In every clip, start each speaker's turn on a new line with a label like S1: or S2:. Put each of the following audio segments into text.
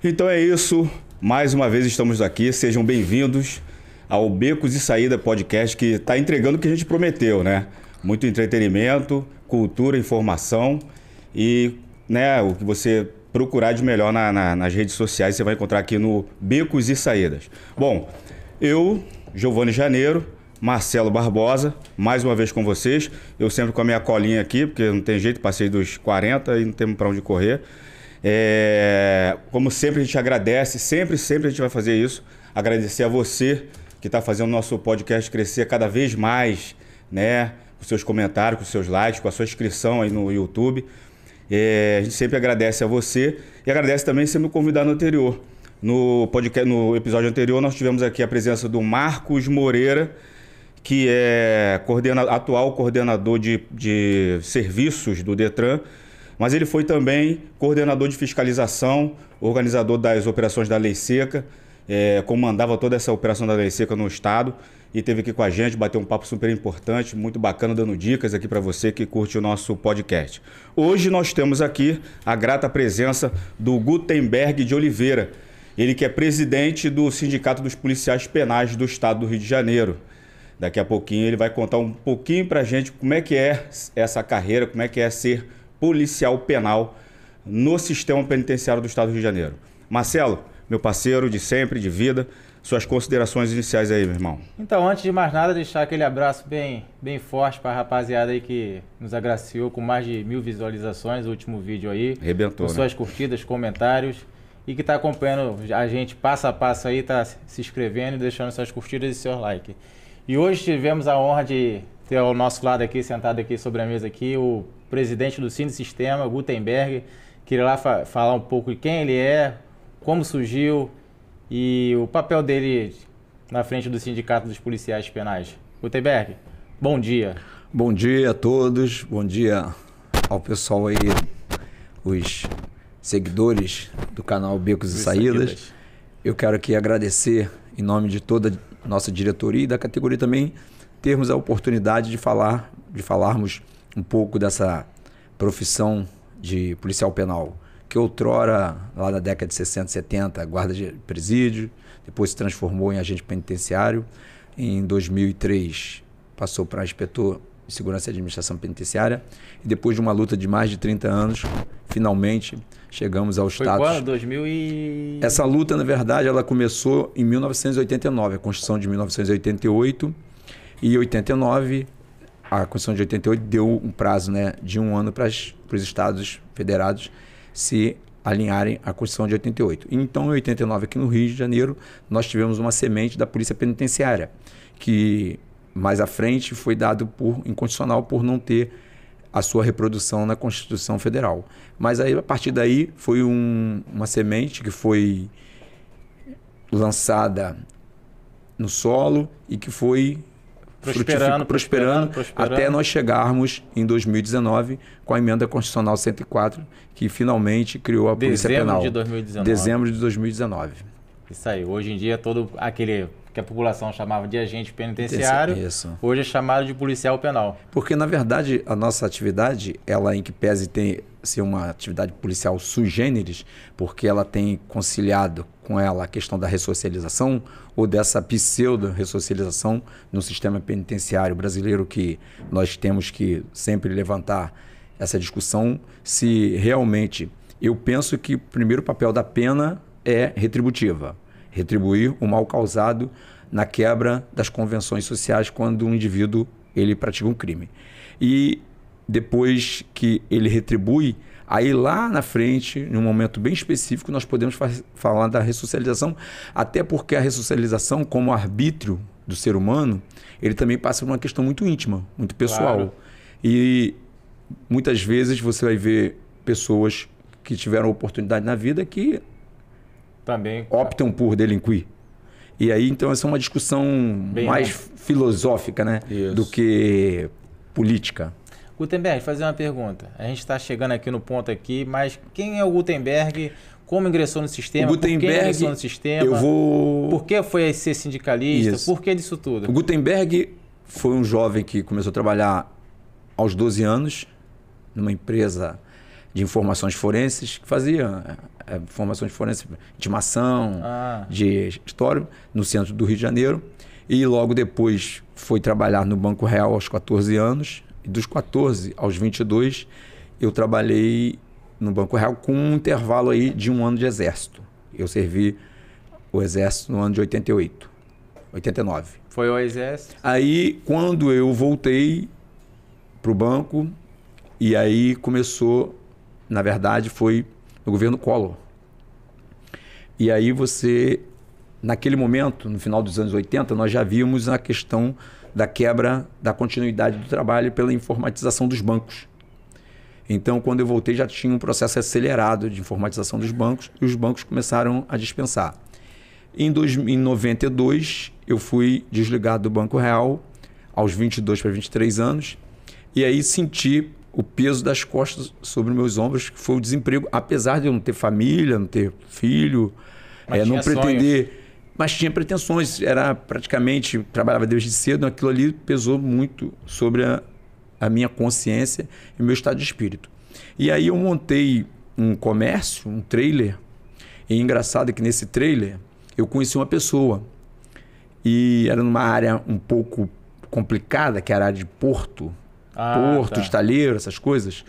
S1: Então é isso, mais uma vez estamos aqui, sejam bem-vindos ao Becos e Saída Podcast, que está entregando o que a gente prometeu, né? Muito entretenimento, cultura, informação e o que você procurar de melhor nas redes sociais, você vai encontrar aqui no Becos e Saídas. Bom, eu, Giovanni Janeiro, Marcelo Barbosa, mais uma vez com vocês, eu sempre com a minha colinha aqui, porque não tem jeito, passei dos 40 e não temos para onde correr. Como sempre a gente agradece, sempre a gente vai fazer isso, agradecer a você que está fazendo o nosso podcast crescer cada vez mais, né? Com seus comentários, com seus likes, com a sua inscrição aí no YouTube. A gente sempre agradece a você e agradece também sempre o convidado anterior. No episódio anterior nós tivemos aqui a presença do Marcos Moreira, que é atual coordenador de serviços do Detran, mas ele foi também coordenador de fiscalização, organizador das operações da Lei Seca, comandava toda essa operação da Lei Seca no estado e esteve aqui com a gente, bateu um papo super importante, muito bacana, dando dicas aqui para você que curte o nosso podcast. Hoje nós temos aqui a grata presença do Gutenberg de Oliveira, ele que é presidente do Sindicato dos Policiais Penais do estado do Rio de Janeiro. Daqui a pouquinho ele vai contar um pouquinho para a gente como é que é essa carreira, como é que é ser policial penal no sistema penitenciário do estado do Rio de Janeiro. Marcelo, meu parceiro de sempre, de vida, suas considerações iniciais aí, meu irmão.
S2: Então, antes de mais nada, deixar aquele abraço bem forte para a rapaziada aí que nos agraciou com mais de 1000 visualizações, o último vídeo aí.
S1: Arrebentou,
S2: com suas curtidas, comentários, e que está acompanhando a gente passo a passo aí, está se inscrevendo e deixando suas curtidas e seu like. E hoje tivemos a honra de ter ao nosso lado aqui, sentado aqui sobre a mesa aqui, o presidente do Sindisistema, Gutenberg. Queria lá falar um pouco de quem ele é, como surgiu e o papel dele na frente do Sindicato dos Policiais Penais. Gutenberg, bom dia.
S3: Bom dia a todos, bom dia ao pessoal aí, os seguidores do canal Becos e Saídas. Eu quero aqui agradecer em nome de toda a nossa diretoria e da categoria também, termos a oportunidade de falarmos um pouco dessa profissão de policial penal, que outrora, lá na década de 60, 70, guarda de presídio, depois se transformou em agente penitenciário. Em 2003, passou para inspetor de segurança e administração penitenciária. E depois de uma luta de mais de 30 anos, finalmente chegamos ao status...
S2: Foi quando? 2000 e...
S3: Essa luta, na verdade, ela começou em 1989, a Constituição de 1988. E em 89, a Constituição de 88 deu um prazo, de um ano para os estados federados se alinharem à Constituição de 88. Então, em 89, aqui no Rio de Janeiro, nós tivemos uma semente da Polícia Penitenciária, que mais à frente foi dado por inconstitucional por não ter a sua reprodução na Constituição Federal. Mas aí, a partir daí, foi uma semente que foi lançada no solo e que foi prosperando até nós chegarmos em 2019 com a emenda constitucional 104, que finalmente criou a Polícia Penal. Dezembro de 2019.
S2: Isso aí. Hoje em dia, todo aquele que a população chamava de agente penitenciário, hoje é chamado de policial penal.
S3: Porque, na verdade, a nossa atividade, ela em que pese ter ser uma atividade policial sui generis, porque ela tem conciliado com ela a questão da ressocialização ou dessa pseudo-ressocialização no sistema penitenciário brasileiro, que nós temos que sempre levantar essa discussão, se realmente... Eu penso que o primeiro papel da pena é retributiva. Retribuir o mal causado na quebra das convenções sociais quando um indivíduo ele pratica um crime. E depois que ele retribui, aí lá na frente, num momento bem específico, nós podemos falar da ressocialização, até porque a ressocialização, como arbítrio do ser humano, ele também passa por uma questão muito íntima, muito pessoal. Claro. E muitas vezes você vai ver pessoas que tiveram oportunidade na vida que
S2: também
S3: optam por delinquir. E aí, então, essa é uma discussão mais filosófica, do que política.
S2: Gutenberg, fazer uma pergunta. A gente está chegando aqui no ponto aqui, mas quem é o Gutenberg? Como ingressou no sistema?
S3: O Gutenberg,
S2: por que ingressou no sistema? Por que foi ser sindicalista?
S3: Isso.
S2: Por que disso tudo?
S3: O Gutenberg foi um jovem que começou a trabalhar aos 12 anos numa empresa de informações forenses que fazia formações forenses, intimação, de escritório, no centro do Rio de Janeiro. E logo depois fui trabalhar no Banco Real aos 14 anos. E dos 14 aos 22, eu trabalhei no Banco Real com um intervalo aí de 1 ano de exército. Eu servi o exército no ano de 88, 89.
S2: Foi o exército?
S3: Aí, quando eu voltei para o banco, e aí começou, na verdade, foi no governo Collor. E aí você, naquele momento, no final dos anos 80, nós já víamos a questão da quebra da continuidade do trabalho pela informatização dos bancos. Então, quando eu voltei, já tinha um processo acelerado de informatização dos bancos e os bancos começaram a dispensar. Em 92, eu fui desligado do Banco Real aos 22 para 23 anos e aí senti o peso das costas sobre meus ombros, que foi o desemprego, apesar de eu não ter família, não ter filho, não pretender... Sonhos. Mas tinha pretensões, era praticamente, trabalhava desde cedo, aquilo ali pesou muito sobre a minha consciência e meu estado de espírito. E aí eu montei um comércio, um trailer, e engraçado que nesse trailer eu conheci uma pessoa, e era numa área um pouco complicada, que era a área de porto, estaleiro, essas coisas.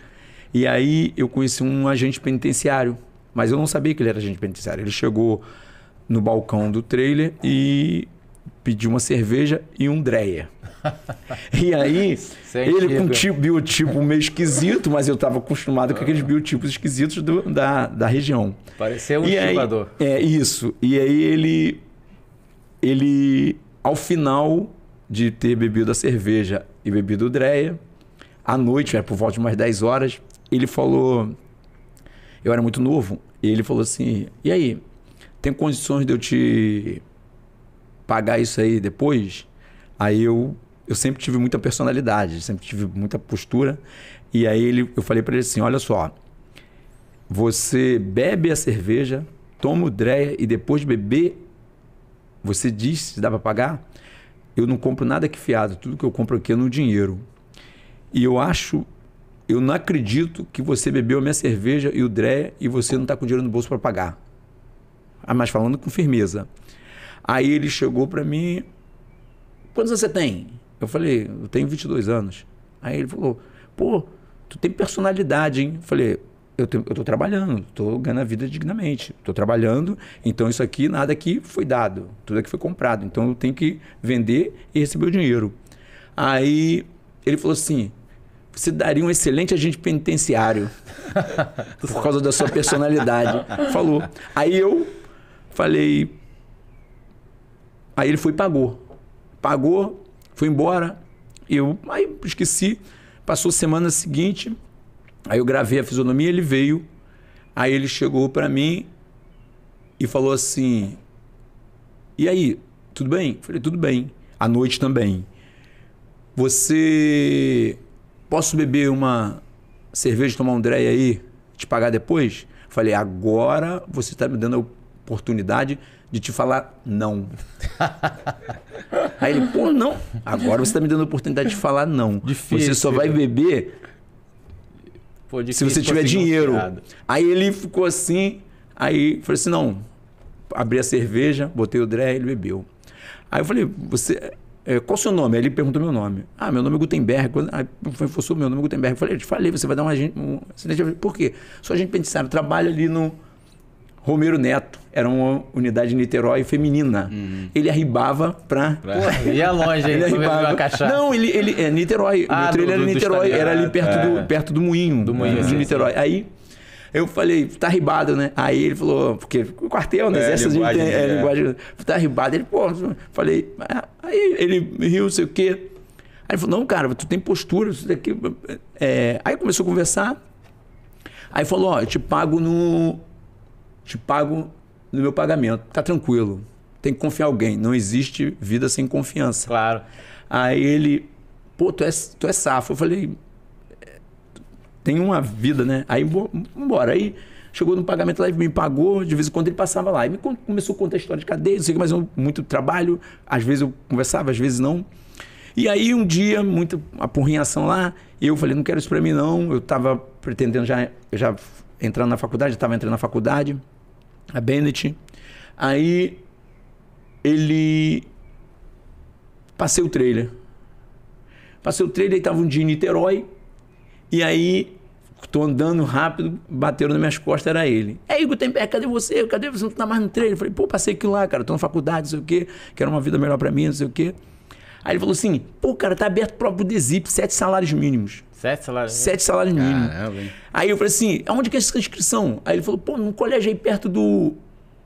S3: E aí eu conheci um agente penitenciário, mas eu não sabia que ele era agente penitenciário. Ele chegou no balcão do trailer e pediu uma cerveja e um Dreyer. E aí, ele com um biotipo meio esquisito, mas eu estava acostumado com aqueles biotipos esquisitos da região.
S2: Pareceu um estibador.
S3: Isso. E aí ele, ao final de ter bebido a cerveja e bebido o Dreyer, à noite, por volta de umas 10 horas, ele falou... Eu era muito novo, e ele falou assim, e aí, tem condições de eu te pagar isso aí depois? Aí eu sempre tive muita personalidade, sempre tive muita postura. E aí eu falei para ele assim, olha só, você bebe a cerveja, toma o Dreyer e depois de beber, você diz se dá para pagar? Eu não compro nada aqui fiado, tudo que eu compro aqui é no dinheiro. E eu não acredito que você bebeu a minha cerveja e o Dreyer e você não está com dinheiro no bolso para pagar. Mas falando com firmeza. Aí ele chegou para mim, quantos anos você tem? Eu falei, eu tenho 22 anos. Aí ele falou, pô, tu tem personalidade, hein? Eu falei, eu tô trabalhando, tô ganhando a vida dignamente. Tô trabalhando, então isso aqui, nada aqui foi dado, tudo aqui foi comprado. Então eu tenho que vender e receber o dinheiro. Aí ele falou assim, você daria um excelente agente penitenciário por causa da sua personalidade. Falou. Aí eu falei... Aí ele foi e pagou. Pagou, foi embora. Aí esqueci. Passou semana seguinte, aí eu gravei a fisionomia, ele veio. Aí ele chegou para mim e falou assim, e aí, tudo bem? Eu falei, tudo bem. À noite também. Posso beber uma cerveja, tomar um Dreyer aí, te pagar depois? Eu falei, agora você está me dando a oportunidade de te falar não. Aí ele, pô, não. Agora você está me dando a oportunidade de falar não. Difícil, você só vai beber se você tiver dinheiro. Aí ele ficou assim, aí eu falei assim, não. Abri a cerveja, botei o Dreyer, ele bebeu. Aí eu falei, qual o seu nome? Aí ele perguntou meu nome. Ah, meu nome é Gutenberg. Aí eu meu nome é Gutenberg. Eu falei, você vai dar um acidente. Por quê? Sou agente penitenciário, trabalho ali no Romero Neto. Era uma unidade de Niterói feminina. Ele arribava pra...
S2: Ia longe,
S3: ele arribava. Não, ele é Niterói. Meu trailer era Niterói. Era ali perto do moinho. Do moinho de Niterói. Aí eu falei, tá arribado, né? Aí ele falou, porque o quartel, né? Essa linguagem, gente tem linguagem. Tá arribado. Ele, pô, falei, aí ele riu, não sei o quê. Aí ele falou, não, cara, tu tem postura, isso daqui. Aí começou a conversar. Aí falou, ó, eu te pago no meu pagamento. Tá tranquilo. Tem que confiar em alguém. Não existe vida sem confiança.
S2: Claro.
S3: Aí ele, pô, tu é safo. Eu falei, tem uma vida, né? Aí, vambora. Aí, chegou no pagamento lá e me pagou. De vez em quando ele passava lá. E começou a contar a história de cadeia, não sei o que, mas muito trabalho. Às vezes eu conversava, às vezes não. E aí, um dia, muita apurrinhação lá. E eu falei, não quero isso pra mim, não. Eu tava pretendendo, eu já entrando na faculdade, estava entrando na faculdade, a Bennett. Aí passei o trailer. E estava um dia em Niterói. E aí, tô andando rápido, bateram nas minhas costas, era ele. Igor Temper, cadê você? Cadê você? Não tá mais no trailer? Eu falei, pô, passei aquilo lá, cara, tô na faculdade, não sei o quê, quero uma vida melhor pra mim, não sei o quê. Aí ele falou assim, pô, cara, tá aberto pro próprio DESIP, 7 salários mínimos.
S2: 7 salários?
S3: 7 salários mínimos.
S1: Caramba, hein?
S3: Aí eu falei assim, aonde que é essa inscrição? Aí ele falou, pô, num colégio aí perto do...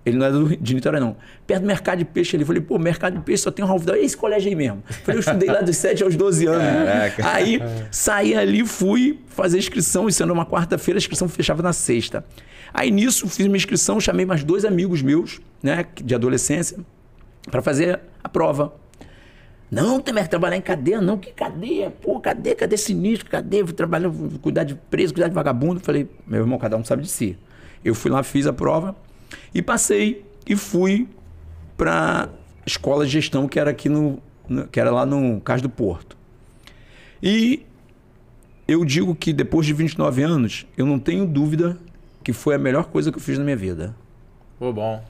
S3: Ele não é de Niterói, não. Perto do Mercado de Peixe. Ele falei, pô, Mercado de Peixe só tem um Ralph Dal. É esse colégio aí mesmo. Eu falei, eu estudei lá dos 7 aos 12 anos.
S1: Caraca.
S3: Aí, saí ali, fui fazer a inscrição. Isso era uma quarta-feira, a inscrição fechava na sexta. Aí, nisso, fiz minha inscrição, chamei mais 2 amigos meus, né, de adolescência, para fazer a prova. Não, tem que trabalhar em cadeia, não. Que cadeia? Pô, cadê sinistro? Cadê? Vou trabalhar, cuidar de preso, cuidar de vagabundo. Falei, meu irmão, cada um sabe de si. Eu fui lá, fiz a prova. E passei e fui para a escola de gestão que era aqui que era lá no Cais do Porto. E eu digo que depois de 29 anos, eu não tenho dúvida que foi a melhor coisa que eu fiz na minha vida.
S2: Pô, bom.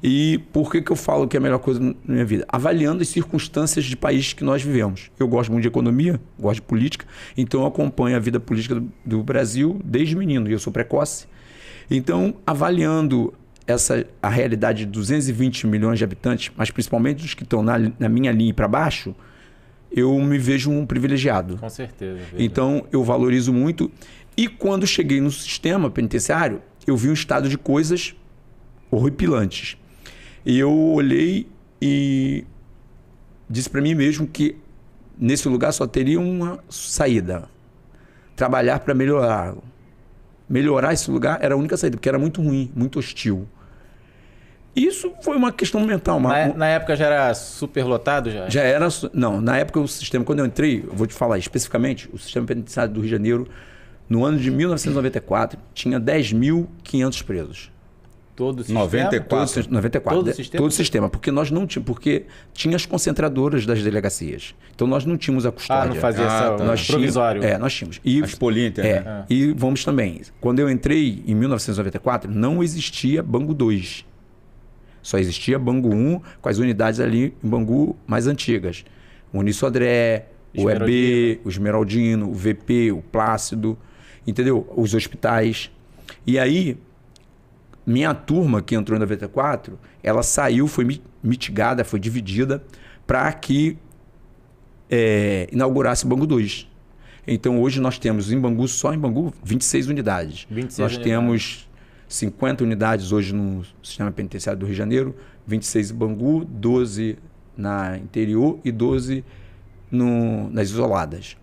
S3: E por que eu falo que é a melhor coisa na minha vida? Avaliando as circunstâncias de país que nós vivemos. Eu gosto muito de economia, gosto de política, então eu acompanho a vida política do Brasil desde menino, e eu sou precoce. Então, avaliando a realidade de 220 milhões de habitantes, mas principalmente os que estão na minha linha para baixo, eu me vejo um privilegiado.
S2: Com certeza.
S3: Então, eu valorizo muito. E quando cheguei no sistema penitenciário, eu vi um estado de coisas horripilantes. E eu olhei e disse para mim mesmo que nesse lugar só teria uma saída. Trabalhar para melhorar. Melhorar esse lugar era a única saída, porque era muito ruim, muito hostil. Isso foi uma questão mental.
S2: Na época já era super lotado? Já
S3: era. Não, na época o sistema, quando eu entrei, eu vou te falar especificamente, o sistema penitenciário do Rio de Janeiro, no ano de 1994, tinha 10.500 presos.
S2: Todo o sistema?
S3: 94. Todo o sistema, porque nós não tínhamos, porque tinha as concentradoras das delegacias. Então nós não tínhamos a custódia.
S2: Não fazia essa provisório.
S3: Nós tínhamos. E,
S1: as Polícia, né?
S3: E vamos também. Quando eu entrei em 1994, não existia Bangu 2. Só existia Bangu 1 com as unidades ali em Bangu mais antigas. O Unisodré, o EB, o Esmeraldino, o VP, o Plácido, entendeu? Os hospitais. E aí, minha turma que entrou em 94, ela saiu, foi mitigada, foi dividida para que inaugurasse Bangu 2. Então, hoje nós temos em Bangu, só em Bangu, 26 unidades. 26 nós temos 50 unidades hoje no sistema penitenciário do Rio de Janeiro, 26 em Bangu, 12 na interior e 12 nas isoladas.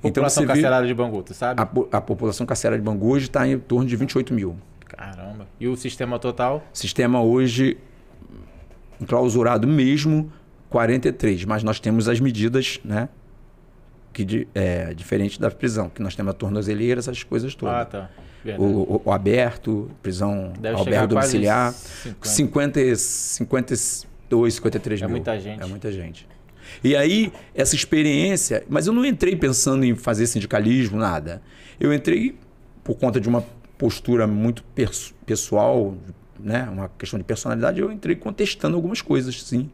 S2: População carcerária de Bangu, tu sabe?
S3: A população carcerária de Bangu hoje está em torno de 28 mil.
S2: Caramba. E o sistema total?
S3: Sistema hoje, enclausurado mesmo, 43. Mas nós temos as medidas, né? Diferente da prisão, que nós temos a tornozeleira, essas coisas todas.
S2: Ah, tá.
S3: O aberto, prisão albergue domiciliar, 52, 53 mil.
S2: É muita gente.
S3: É muita gente. E aí, essa experiência... Mas eu não entrei pensando em fazer sindicalismo, nada. Eu entrei por conta de uma postura muito pessoal, né? Uma questão de personalidade, eu entrei contestando algumas coisas, sim.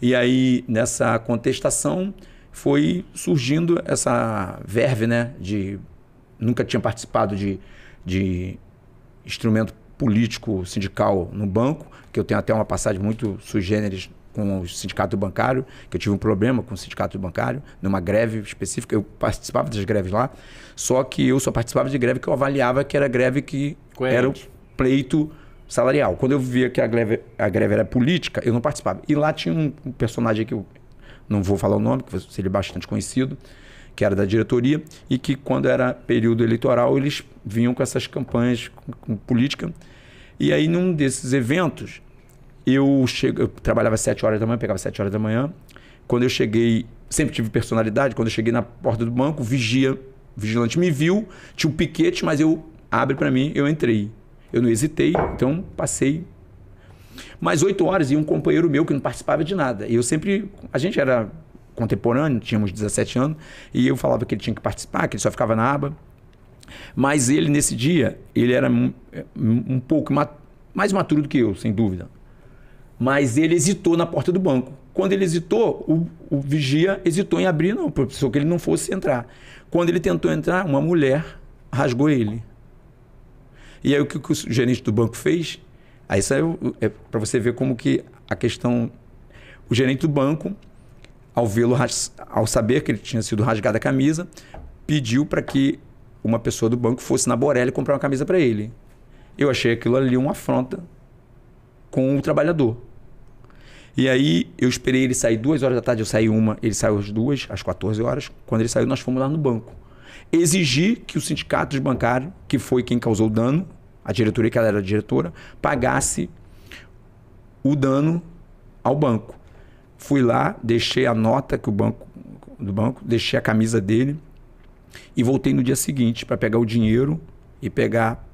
S3: E aí, nessa contestação, foi surgindo essa verve, né? Nunca tinha participado de instrumento político sindical no banco, que eu tenho até uma passagem muito sui generis com o sindicato bancário, que eu tive um problema com o sindicato bancário, numa greve específica. Eu participava das greves lá, só que eu só participava de greve que eu avaliava que era greve que era o pleito salarial. Quando eu via que a greve era política, eu não participava. E lá tinha um personagem que eu não vou falar o nome, que seria bastante conhecido, que era da diretoria, e que quando era período eleitoral eles vinham com essas campanhas com política. E aí num desses eventos, eu trabalhava às 7 horas da manhã, pegava às 7 horas da manhã. Quando eu cheguei, sempre tive personalidade, quando eu cheguei na porta do banco, o vigilante me viu, tinha um piquete, mas abre para mim, eu entrei. Eu não hesitei, então passei. Mais 8 horas e um companheiro meu que não participava de nada. E a gente era contemporâneo, tínhamos 17 anos, e eu falava que ele tinha que participar, que ele só ficava na aba. Mas ele, nesse dia, ele era um pouco mais maturo do que eu, sem dúvida. Mas ele hesitou na porta do banco. Quando ele hesitou, o vigia hesitou em abrir, não, professor, que ele não fosse entrar. Quando ele tentou entrar, uma mulher rasgou ele. E aí o que o gerente do banco fez? Aí saiu, para você ver como que a questão... O gerente do banco, ao saber que ele tinha sido rasgado a camisa, pediu para que uma pessoa do banco fosse na Borelli comprar uma camisa para ele. Eu achei aquilo ali uma afronta com o trabalhador. E aí eu esperei ele sair 2 horas da tarde, eu saí uma, ele saiu às 2, às 14 horas. Quando ele saiu, nós fomos lá no banco. Exigi que o sindicato bancário, que foi quem causou o dano, a diretoria, que ela era a diretora, pagasse o dano ao banco. Fui lá, deixei a nota que do banco, deixei a camisa dele e voltei no dia seguinte para pegar o dinheiro e pegar...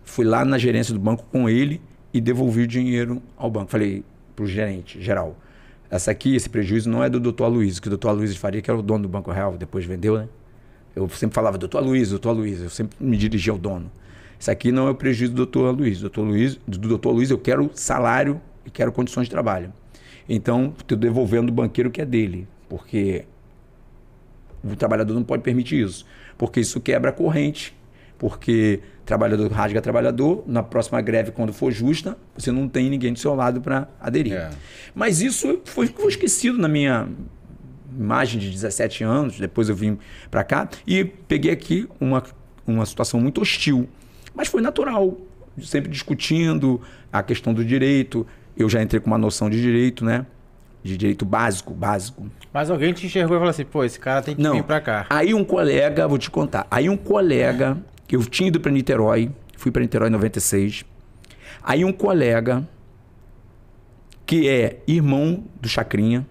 S3: Fui lá na gerência do banco com ele e devolvi o dinheiro ao banco. Falei para o gerente geral, esse prejuízo não é do doutor Aloysio, que o doutor Aloysio Faria, que era o dono do Banco Real, depois vendeu, né? Eu sempre falava, doutor Aloysio, eu sempre me dirigia ao dono. Isso aqui não é o prejuízo do doutor Aloysio. Do doutor Aloysio eu quero salário e quero condições de trabalho. Então, estou devolvendo o banqueiro que é dele, porque o trabalhador não pode permitir isso, porque isso quebra a corrente, porque trabalhador rasga trabalhador, na próxima greve, quando for justa, você não tem ninguém do seu lado para aderir. Mas isso foi esquecido na minha imagem de 17 anos, depois eu vim para cá e peguei aqui uma situação muito hostil, mas foi natural, sempre discutindo a questão do direito. Eu já entrei com uma noção de direito, né? De direito básico.
S2: Mas alguém te enxergou e falou assim, pô, esse cara tem que vir pra cá.
S3: Aí um colega, vou te contar, que eu tinha ido para Niterói, fui para Niterói em 96. Aí um colega, que é irmão do Chacrinha,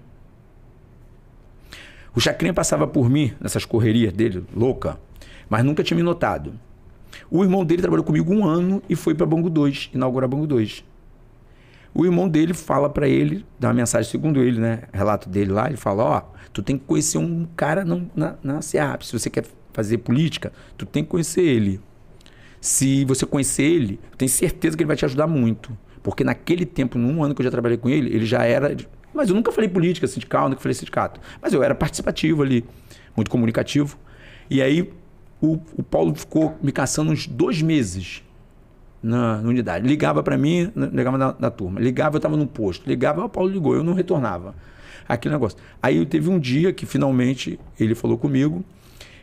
S3: o Chacrinha passava por mim, nessas correrias dele, louca, mas nunca tinha me notado. O irmão dele trabalhou comigo 1 ano e foi para Bangu 2, inaugurar Bangu 2. O irmão dele fala para ele, dá uma mensagem, segundo ele, né? Relato dele lá, ele fala, ó, tu tem que conhecer um cara na SEAP. Se você quer fazer política, tu tem que conhecer ele. Se você conhecer ele, eu tenho certeza que ele vai te ajudar muito. Porque naquele tempo, num ano que eu já trabalhei com ele, ele já era... Mas eu nunca falei política sindical, nunca falei sindicato. Mas eu era participativo ali, muito comunicativo. E aí o Paulo ficou me caçando uns 2 meses na unidade. Ligava para mim, ligava na turma. Ligava, eu estava no posto. Ligava, o Paulo ligou, eu não retornava. Aquele negócio. Aí teve um dia que finalmente ele falou comigo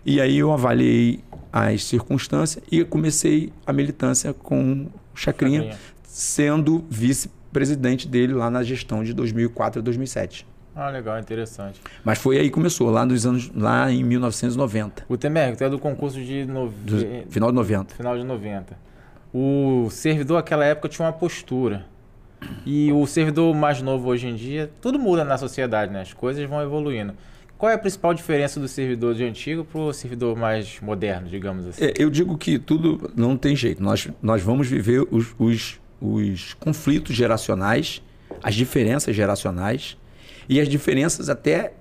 S3: e aí eu avaliei as circunstâncias e comecei a militância com o Chacrinha, sendo vice-presidente dele lá na gestão de 2004 a 2007.
S2: Ah, legal, interessante.
S3: Mas foi aí que começou, lá em 1990.
S2: O Temer, tu é do concurso
S3: final de 90.
S2: Final de 90. O servidor naquela época tinha uma postura. E o servidor mais novo hoje em dia, tudo muda na sociedade, né? As coisas vão evoluindo. Qual é a principal diferença do servidor de antigo para o servidor mais moderno, digamos assim?
S3: Eu digo que tudo não tem jeito. Nós vamos viver os conflitos geracionais, as diferenças geracionais e as diferenças até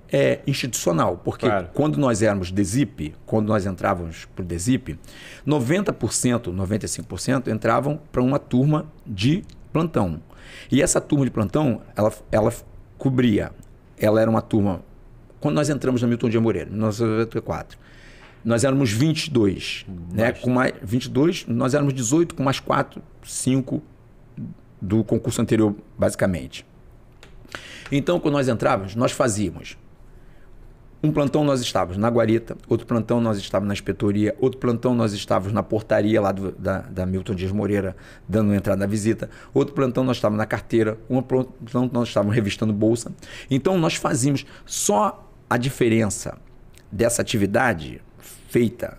S3: institucional. Porque quando nós éramos DESIP, quando nós entrávamos para o DESIP, 90%, 95% entravam para uma turma de plantão. E essa turma de plantão, ela cobria, ela era uma turma... Quando nós entramos na Milton Dias Moreira, em 1994, nós éramos 22. Né? Com mais 22, nós éramos 18 com mais 4, 5 do concurso anterior, basicamente. Então, quando nós entrávamos, nós fazíamos um plantão, nós estávamos na guarita, outro plantão nós estávamos na inspetoria, outro plantão nós estávamos na portaria lá da Milton Dias Moreira, dando entrada na visita, outro plantão nós estávamos na carteira, um plantão nós estávamos revistando bolsa. Então, nós fazíamos só a diferença dessa atividade feita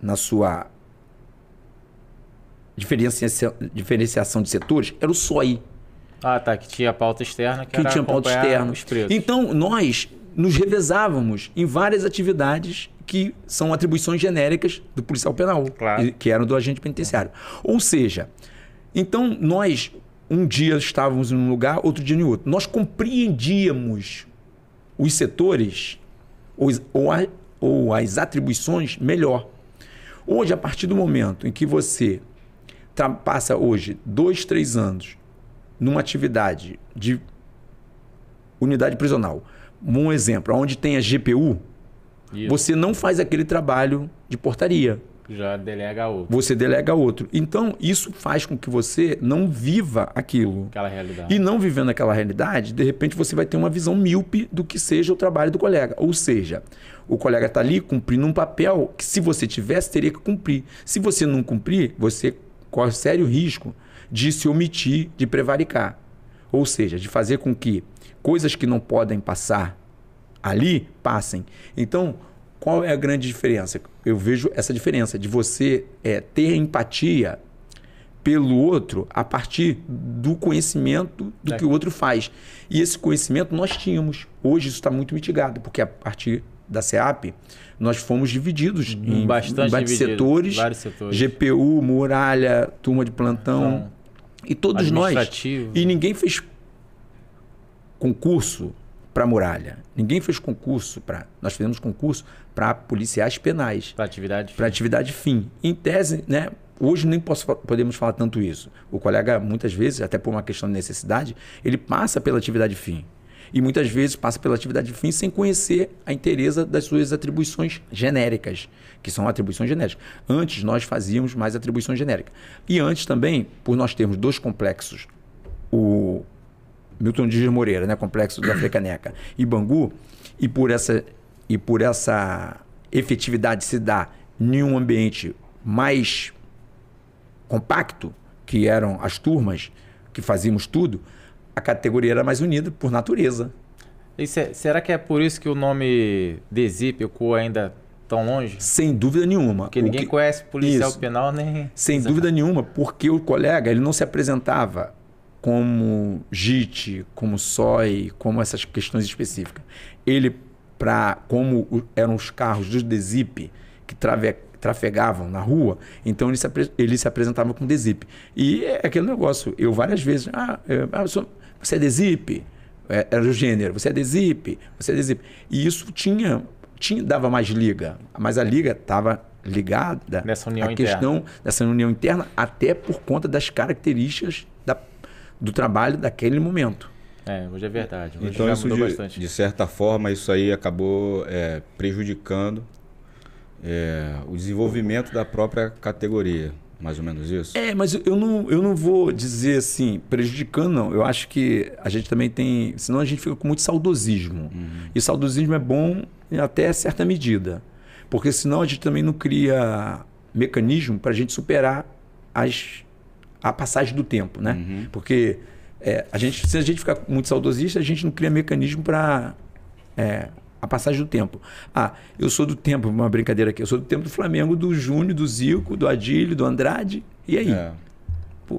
S3: na sua diferenciação de setores, era o SOI.
S2: Ah, tá, que tinha pauta externa, que era
S3: tinha pauta externa.
S2: Os presos.
S3: Então, nós nos revezávamos em várias atividades que são atribuições genéricas do policial penal, que eram do agente penitenciário. Ou seja, então nós um dia estávamos em um lugar, outro dia em outro. Nós compreendíamos os setores ou as atribuições melhor. Hoje, a partir do momento em que você passa hoje 2, 3 anos numa atividade de unidade prisional, um exemplo, onde tem a GPU,
S2: Isso.
S3: você não faz aquele trabalho de portaria.
S2: Já delega a outro.
S3: Você delega a outro. Então, isso faz com que você não viva aquilo.
S2: Aquela realidade.
S3: E não vivendo aquela realidade, de repente você vai ter uma visão míope do que seja o trabalho do colega. Ou seja, o colega está ali cumprindo um papel que, se você tivesse, teria que cumprir. Se você não cumprir, você corre sério risco de se omitir, de prevaricar. Ou seja, de fazer com que coisas que não podem passar ali, passem. Então, qual é a grande diferença? Eu vejo essa diferença de você ter empatia pelo outro a partir do conhecimento do que o outro faz. E esse conhecimento nós tínhamos. Hoje isso está muito mitigado, porque a partir da SEAP nós fomos divididos em vários setores, GPU, muralha, turma de plantão, e todos nós. E ninguém fez concurso para muralha. Ninguém fez concurso para... Nós fizemos concurso para policiais penais.
S2: Para atividade fim.
S3: Para atividade fim. Em tese, né? Hoje nem podemos falar tanto isso. O colega, muitas vezes, até por uma questão de necessidade, ele passa pela atividade fim. E muitas vezes passa pela atividade fim sem conhecer a inteireza das suas atribuições genéricas, que são atribuições genéricas. Antes nós fazíamos mais atribuições genéricas. E antes também, por nós termos 2 complexos, o Milton Dias Moreira, né, complexo da Frecaneca, e Bangu, e por essa efetividade se dar em um ambiente mais compacto, que eram as turmas que fazíamos tudo, a categoria era mais unida por natureza.
S2: E será que é por isso que o nome DESIP ecoa ainda tão longe?
S3: Sem dúvida nenhuma.
S2: Porque ninguém conhece policial penal nem...
S3: Sem dúvida nenhuma, porque o colega ele não se apresentava como JIT, como SOI, como essas questões específicas. Ele, como eram os carros dos DESIP que trafegavam na rua, então ele se apresentava com DESIP. E é aquele negócio, eu várias vezes, você é DESIP? Era o gênero, você é DESIP? Você é DESIP. E isso dava mais liga, mas a liga estava ligada à questão dessa união interna, até por conta das características do trabalho daquele momento.
S2: Hoje é verdade. Hoje
S1: então,
S2: já
S1: isso
S2: mudou bastante.
S1: De certa forma, isso aí acabou prejudicando o desenvolvimento da própria categoria. Mais ou menos isso?
S3: Mas eu não vou dizer assim, prejudicando, não. Eu acho que a gente também tem... Senão a gente fica com muito saudosismo. E saudosismo é bom até certa medida. Porque senão a gente também não cria mecanismo para a gente superar a passagem do tempo, né? Porque se a gente ficar muito saudosista, a gente não cria mecanismo para a passagem do tempo. Eu sou do tempo, uma brincadeira aqui, eu sou do tempo do Flamengo, do Júnior, do Zico, do Adílio, do Andrade, e aí?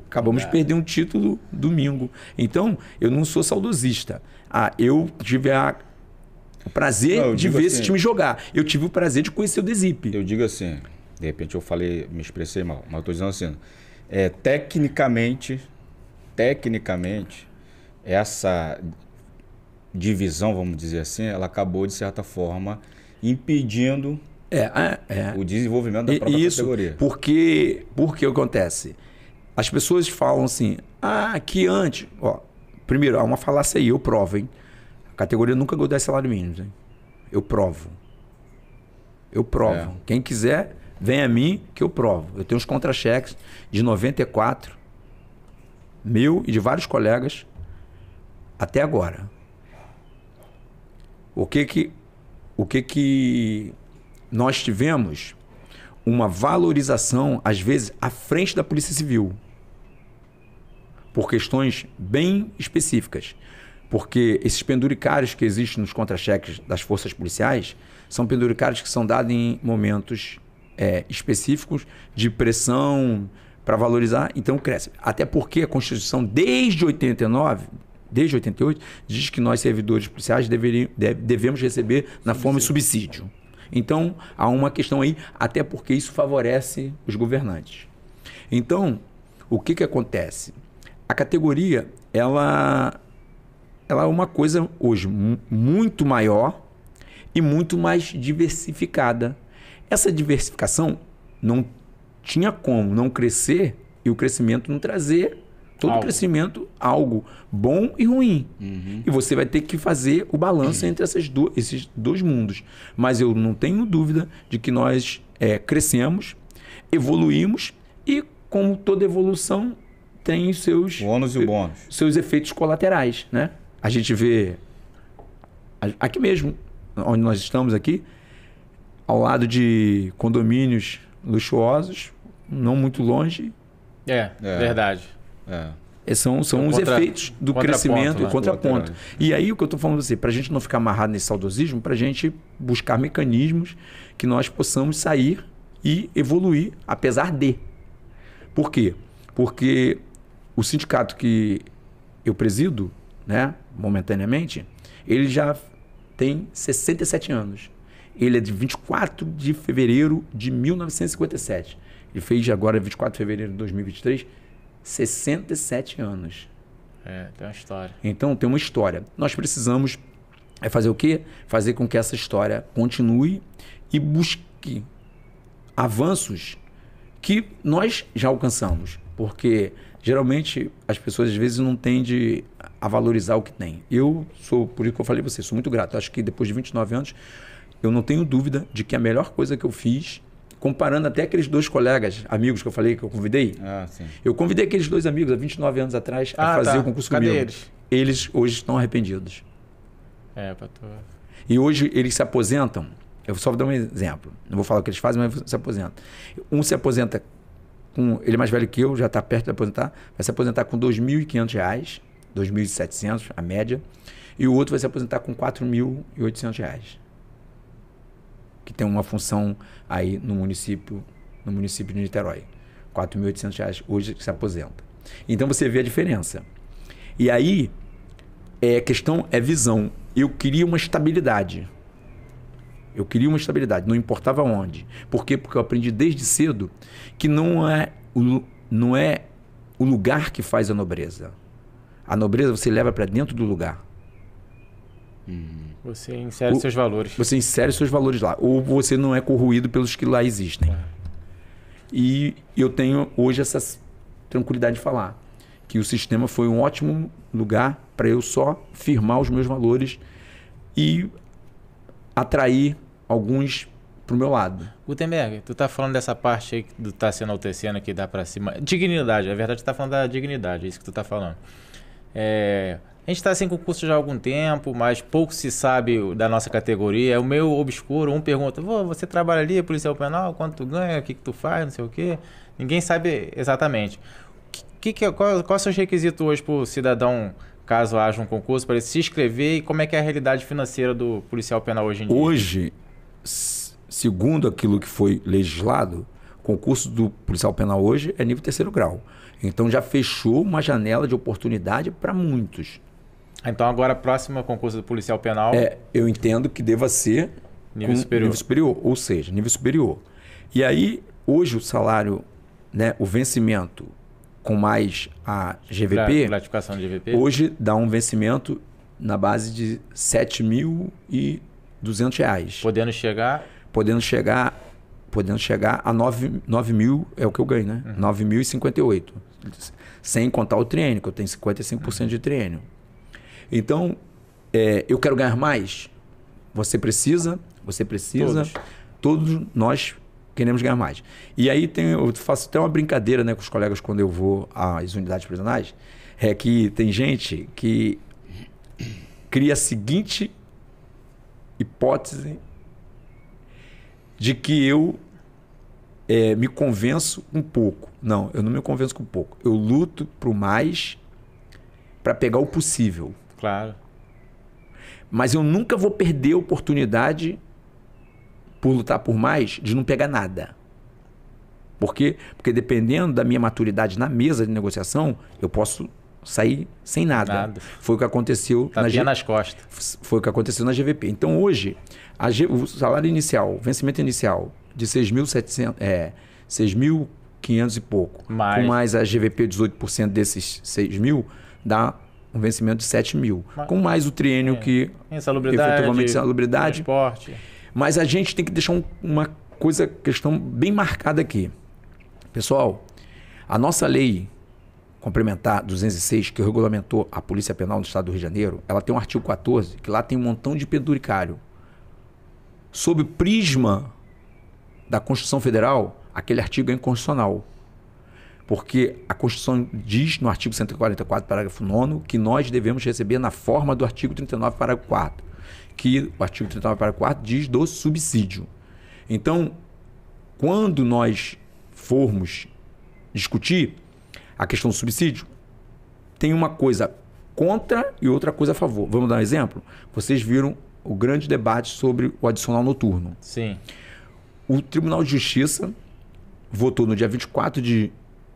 S3: Acabamos de perder um título domingo. Então, eu não sou saudosista. Eu tive o prazer de ver esse time jogar. Eu tive o prazer de conhecer o DESIP.
S1: Eu digo assim, de repente eu me expressei mal, mas eu estou dizendo assim, tecnicamente, essa divisão, vamos dizer assim, ela acabou, de certa forma, impedindo o desenvolvimento da própria categoria.
S3: Porque acontece? As pessoas falam assim, que antes... Primeiro, há uma falácia aí, eu provo, hein? A categoria nunca ganhou 10 salários mínimos, hein? Eu provo. Quem quiser, vem a mim que eu provo. Eu tenho uns contra-cheques de 94, meu e de vários colegas, até agora. O que nós tivemos? Uma valorização, às vezes, à frente da Polícia Civil. Por questões bem específicas. Porque esses penduricários que existem nos contra-cheques das forças policiais são penduricários que são dados em momentos específicos de pressão para valorizar, então cresce. Até porque a Constituição, desde 89... Desde 88, diz que nós, servidores policiais, devemos receber na forma de subsídio. Então, há uma questão aí, até porque isso favorece os governantes. Então, o que acontece? A categoria, ela é uma coisa hoje muito maior e muito mais diversificada. Essa diversificação não tinha como não crescer e o crescimento não trazer todo crescimento algo bom e ruim. E você vai ter que fazer o balanço entre esses dois mundos. Mas eu não tenho dúvida de que nós crescemos, evoluímos e, como toda evolução, tem o ônus e o bônus. Seus efeitos colaterais, né? A gente vê aqui mesmo, onde nós estamos aqui, ao lado de condomínios luxuosos, não muito longe.
S2: Verdade.
S3: São os efeitos do crescimento, o contraponto. E aí o que eu estou falando para você, para a gente não ficar amarrado nesse saudosismo, para a gente buscar mecanismos que nós possamos sair e evoluir, apesar de. Por quê? Porque o sindicato que eu presido, né, momentaneamente, ele já tem 67 anos. Ele é de 24 de fevereiro de 1957. Ele fez agora, 24 de fevereiro de 2023, 67 anos.
S2: Tem uma história.
S3: Então, tem uma história. Nós precisamos fazer o quê? Fazer com que essa história continue e busque avanços que nós já alcançamos. Porque, geralmente, as pessoas, às vezes, não tendem a valorizar o que tem. Eu sou, por isso que eu falei para você, sou muito grato. Eu acho que depois de 29 anos, eu não tenho dúvida de que a melhor coisa que eu fiz, comparando até aqueles 2 colegas, amigos que eu falei, que eu convidei. Eu convidei aqueles 2 amigos há 29 anos atrás a fazer o concurso comigo. Eles hoje estão arrependidos. E hoje eles se aposentam. Eu só vou dar um exemplo. Não vou falar o que eles fazem, mas se aposentam. Um se aposenta com... Ele é mais velho que eu, já está perto de aposentar. Vai se aposentar com R$ 2.500, R$ 2.700, a média. E o outro vai se aposentar com R$ 4.800. Que tem uma função aí no município de Niterói. R$ 4.800 hoje que se aposenta. Então você vê a diferença. E aí, a questão é visão. Eu queria uma estabilidade. Não importava onde. Por quê? Porque eu aprendi desde cedo que não é o lugar que faz a nobreza. A nobreza você leva para dentro do lugar.
S2: Você insere seus valores.
S3: Você insere seus valores lá. Ou você não é corroído pelos que lá existem. E eu tenho hoje essa tranquilidade de falar que o sistema foi um ótimo lugar para eu só firmar os meus valores e atrair alguns pro meu lado.
S2: Gutenberg, tu tá falando dessa parte aí do tá se enaltecendo que dá para cima. Dignidade, na verdade tu tá falando da dignidade, é isso que tu tá falando. A gente está sem concurso já há algum tempo, mas pouco se sabe da nossa categoria. É o meio obscuro. Um pergunta, você trabalha ali, policial penal, quanto tu ganha, o que tu faz, não sei o quê. Ninguém sabe exatamente. Qual são os requisitos hoje para o cidadão, caso haja um concurso, para ele se inscrever, e como é que é a realidade financeira do policial penal hoje em dia?
S3: Hoje, segundo aquilo que foi legislado, o concurso do policial penal hoje é nível 3º grau. Então já fechou uma janela de oportunidade para muitos.
S2: Então agora, próximo concurso do policial penal...
S3: eu entendo que deva ser
S2: nível
S3: superior, ou seja, nível superior. E aí, hoje o salário, né, o vencimento com mais a GVP...
S2: Gratificação de GVP.
S3: Hoje dá um vencimento na base de R$ 7.200. Podendo chegar a 9 mil, é o que eu ganho, né? 9.058. Sem contar o triênio, que eu tenho 55% de triênio. Então, eu quero ganhar mais. Você precisa. Todos nós queremos ganhar mais. E aí eu faço até uma brincadeira, né, com os colegas quando eu vou às unidades prisionais, é que tem gente que cria a seguinte hipótese de que eu me convenço um pouco. Não, eu não me convenço com pouco. Eu luto pro mais para pegar o possível.
S2: Claro.
S3: Mas eu nunca vou perder a oportunidade, por lutar por mais, de não pegar nada. Por quê? Porque dependendo da minha maturidade na mesa de negociação, eu posso sair sem nada. Foi o que aconteceu
S2: nas costas.
S3: Foi o que aconteceu na GVP. Então hoje, o salário inicial, o vencimento inicial de 6.500 e pouco, com mais a GVP 18% desses 6.000, dá um vencimento de 7.000. Com mais o triênio que efetivamente insalubridade.
S2: Transporte.
S3: Mas a gente tem que deixar uma questão bem marcada aqui. Pessoal, a nossa lei complementar 206, que regulamentou a Polícia Penal no Estado do Rio de Janeiro, ela tem um artigo 14, que lá tem um montão de penduricário. Sob o prisma da Constituição Federal, aquele artigo é inconstitucional. Porque a Constituição diz, no artigo 144, parágrafo 9º, que nós devemos receber na forma do artigo 39, parágrafo 4º. Que o artigo 39, parágrafo 4º diz do subsídio. Então, quando nós formos discutir a questão do subsídio, tem uma coisa contra e outra coisa a favor. Vamos dar um exemplo? Vocês viram o grande debate sobre o adicional noturno.
S2: Sim.
S3: O Tribunal de Justiça votou no dia 24 de...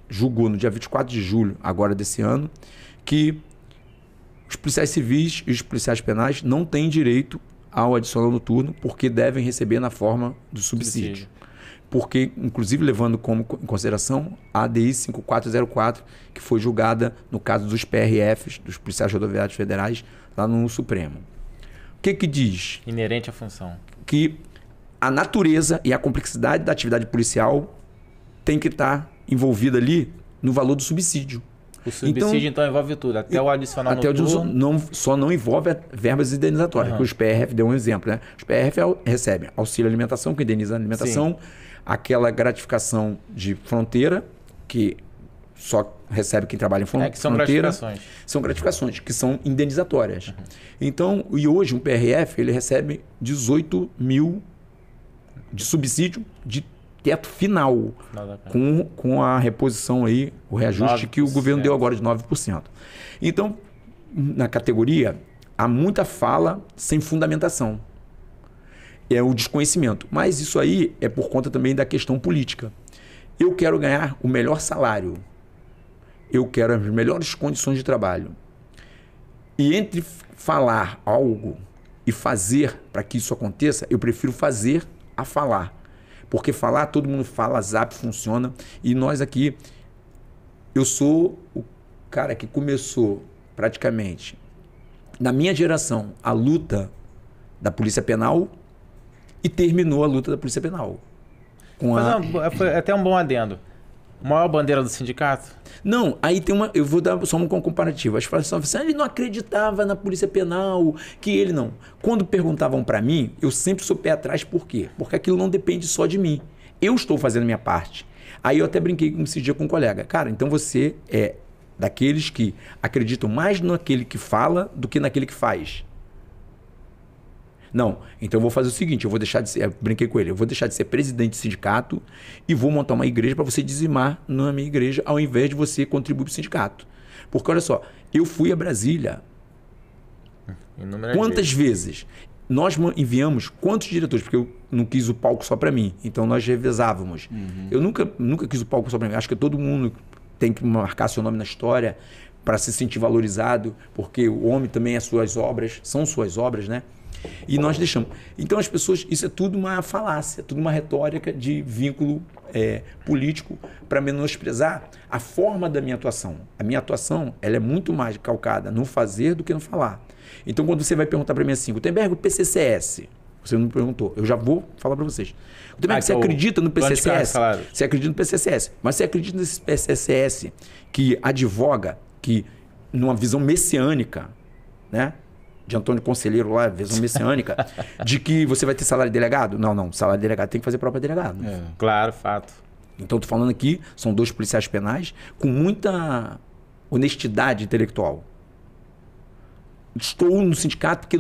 S3: julgou no dia 24 de julho, agora desse ano, que os policiais civis e os policiais penais não têm direito ao adicional noturno porque devem receber na forma do subsídio. Porque, inclusive, levando em consideração a ADI 5404, que foi julgada no caso dos PRFs, dos policiais rodoviários federais, lá no Supremo. O que diz?
S2: Inerente à função.
S3: Que a natureza e a complexidade da atividade policial tem que estar envolvida ali no valor do subsídio.
S2: O subsídio, então envolve tudo, até o adicional
S3: noturno. Só não envolve verbas indenizatórias, que os PRF deu um exemplo, né? Os PRF recebem auxílio alimentação, que indeniza a alimentação, sim, aquela gratificação de fronteira, que só recebe quem trabalha em fronteira.
S2: Que são gratificações.
S3: São gratificações, que são indenizatórias. Então, e hoje um PRF, ele recebe 18 mil de subsídio de teto final, com a reposição aí, o reajuste 9%. Que o governo deu agora de 9%. Então, na categoria, há muita fala sem fundamentação. É o desconhecimento. Mas isso aí é por conta também da questão política. Eu quero ganhar o melhor salário. Eu quero as melhores condições de trabalho. E entre falar algo e fazer para que isso aconteça, eu prefiro fazer a falar. Porque falar, todo mundo fala, Zap funciona. E nós aqui, eu sou o cara que começou praticamente, na minha geração, a luta da Polícia Penal e terminou a luta da Polícia Penal.
S2: Foi até um bom adendo. Maior bandeira do sindicato?
S3: Não, aí tem uma... Eu vou dar só um comparativo. As pessoas falam assim, ele não acreditava na Polícia Penal, que ele não. Quando perguntavam para mim, eu sempre sou pé atrás, por quê? Porque aquilo não depende só de mim. Eu estou fazendo a minha parte. Aí eu até brinquei esse dia com um colega. Cara, então você é daqueles que acreditam mais naquele que fala do que naquele que faz. Não, então eu vou fazer o seguinte, eu vou deixar de ser, eu brinquei com ele, eu vou deixar de ser presidente de sindicato e vou montar uma igreja para você dizimar na minha igreja ao invés de você contribuir para o sindicato. Porque olha só, eu fui a Brasília quantas vezes? Nós enviamos quantos diretores? Porque eu não quis o palco só para mim, então nós revezávamos. Eu nunca quis o palco só para mim, acho que todo mundo tem que marcar seu nome na história para se sentir valorizado, porque o homem também é suas obras, são suas obras, né? E nós deixamos. Então as pessoas, isso é tudo uma falácia, tudo uma retórica de vínculo político para menosprezar a forma da minha atuação. A minha atuação, ela é muito mais calcada no fazer do que no falar. Então quando você vai perguntar para mim assim, Gutenberg, o PCCS, você não me perguntou, eu já vou falar para vocês. Gutenberg, você acredita no PCCS? Você acredita no PCCS, mas você acredita nesse PCCS que advoga, que numa visão messiânica, né? De Antônio Conselheiro lá, visão messiânica, de que você vai ter salário de delegado? Não, salário de delegado tem que fazer próprio delegado.
S2: Claro, fato.
S3: Então, estou falando aqui, são 2 policiais penais com muita honestidade intelectual. Estou no sindicato porque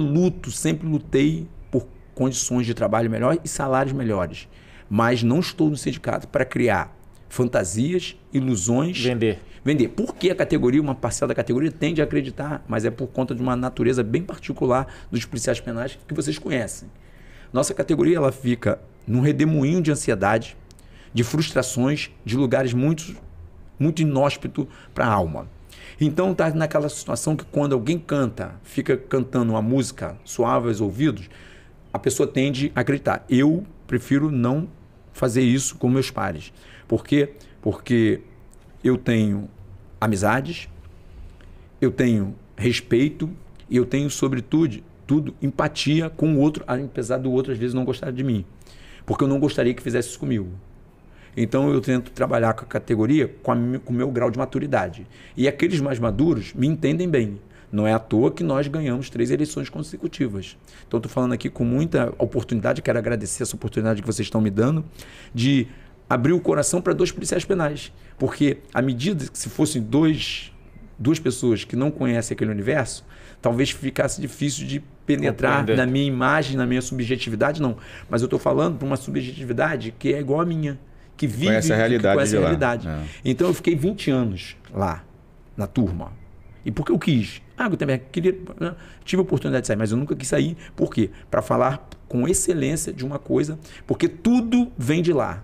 S3: sempre lutei por condições de trabalho melhores e salários melhores. Mas não estou no sindicato para criar fantasias, ilusões... Vender. Porque a categoria, uma parcela da categoria tende a acreditar, mas é por conta de uma natureza bem particular dos policiais penais que vocês conhecem. Nossa categoria, ela fica num redemoinho de ansiedade, de frustrações, de lugares muito inóspito para a alma. Então está naquela situação que quando alguém fica cantando uma música suave aos ouvidos, a pessoa tende a acreditar. Eu prefiro não fazer isso com meus pares. Por quê? Porque eu tenho amizades, eu tenho respeito e eu tenho, sobretudo, empatia com o outro, apesar do outro às vezes não gostar de mim. porque eu não gostaria que fizesse isso comigo. Então eu tento trabalhar com a categoria com o meu grau de maturidade. E aqueles mais maduros me entendem bem. Não é à toa que nós ganhamos 3 eleições consecutivas. Então estou falando aqui com muita oportunidade, quero agradecer essa oportunidade que vocês estão me dando, de abrir o coração para 2 policiais penais. Porque à medida que se fossem duas pessoas que não conhecem aquele universo, talvez ficasse difícil de penetrar na minha imagem, na minha subjetividade, não. Mas eu estou falando para uma subjetividade que é igual à minha, que vive,
S1: conhece a realidade,
S3: que conhece
S1: de
S3: a
S1: lá.
S3: realidade. Então eu fiquei 20 anos lá, na turma. E porque eu quis. Gutenberg, tive a oportunidade de sair, mas eu nunca quis sair. Por quê? Para falar com excelência de uma coisa, porque tudo vem de lá.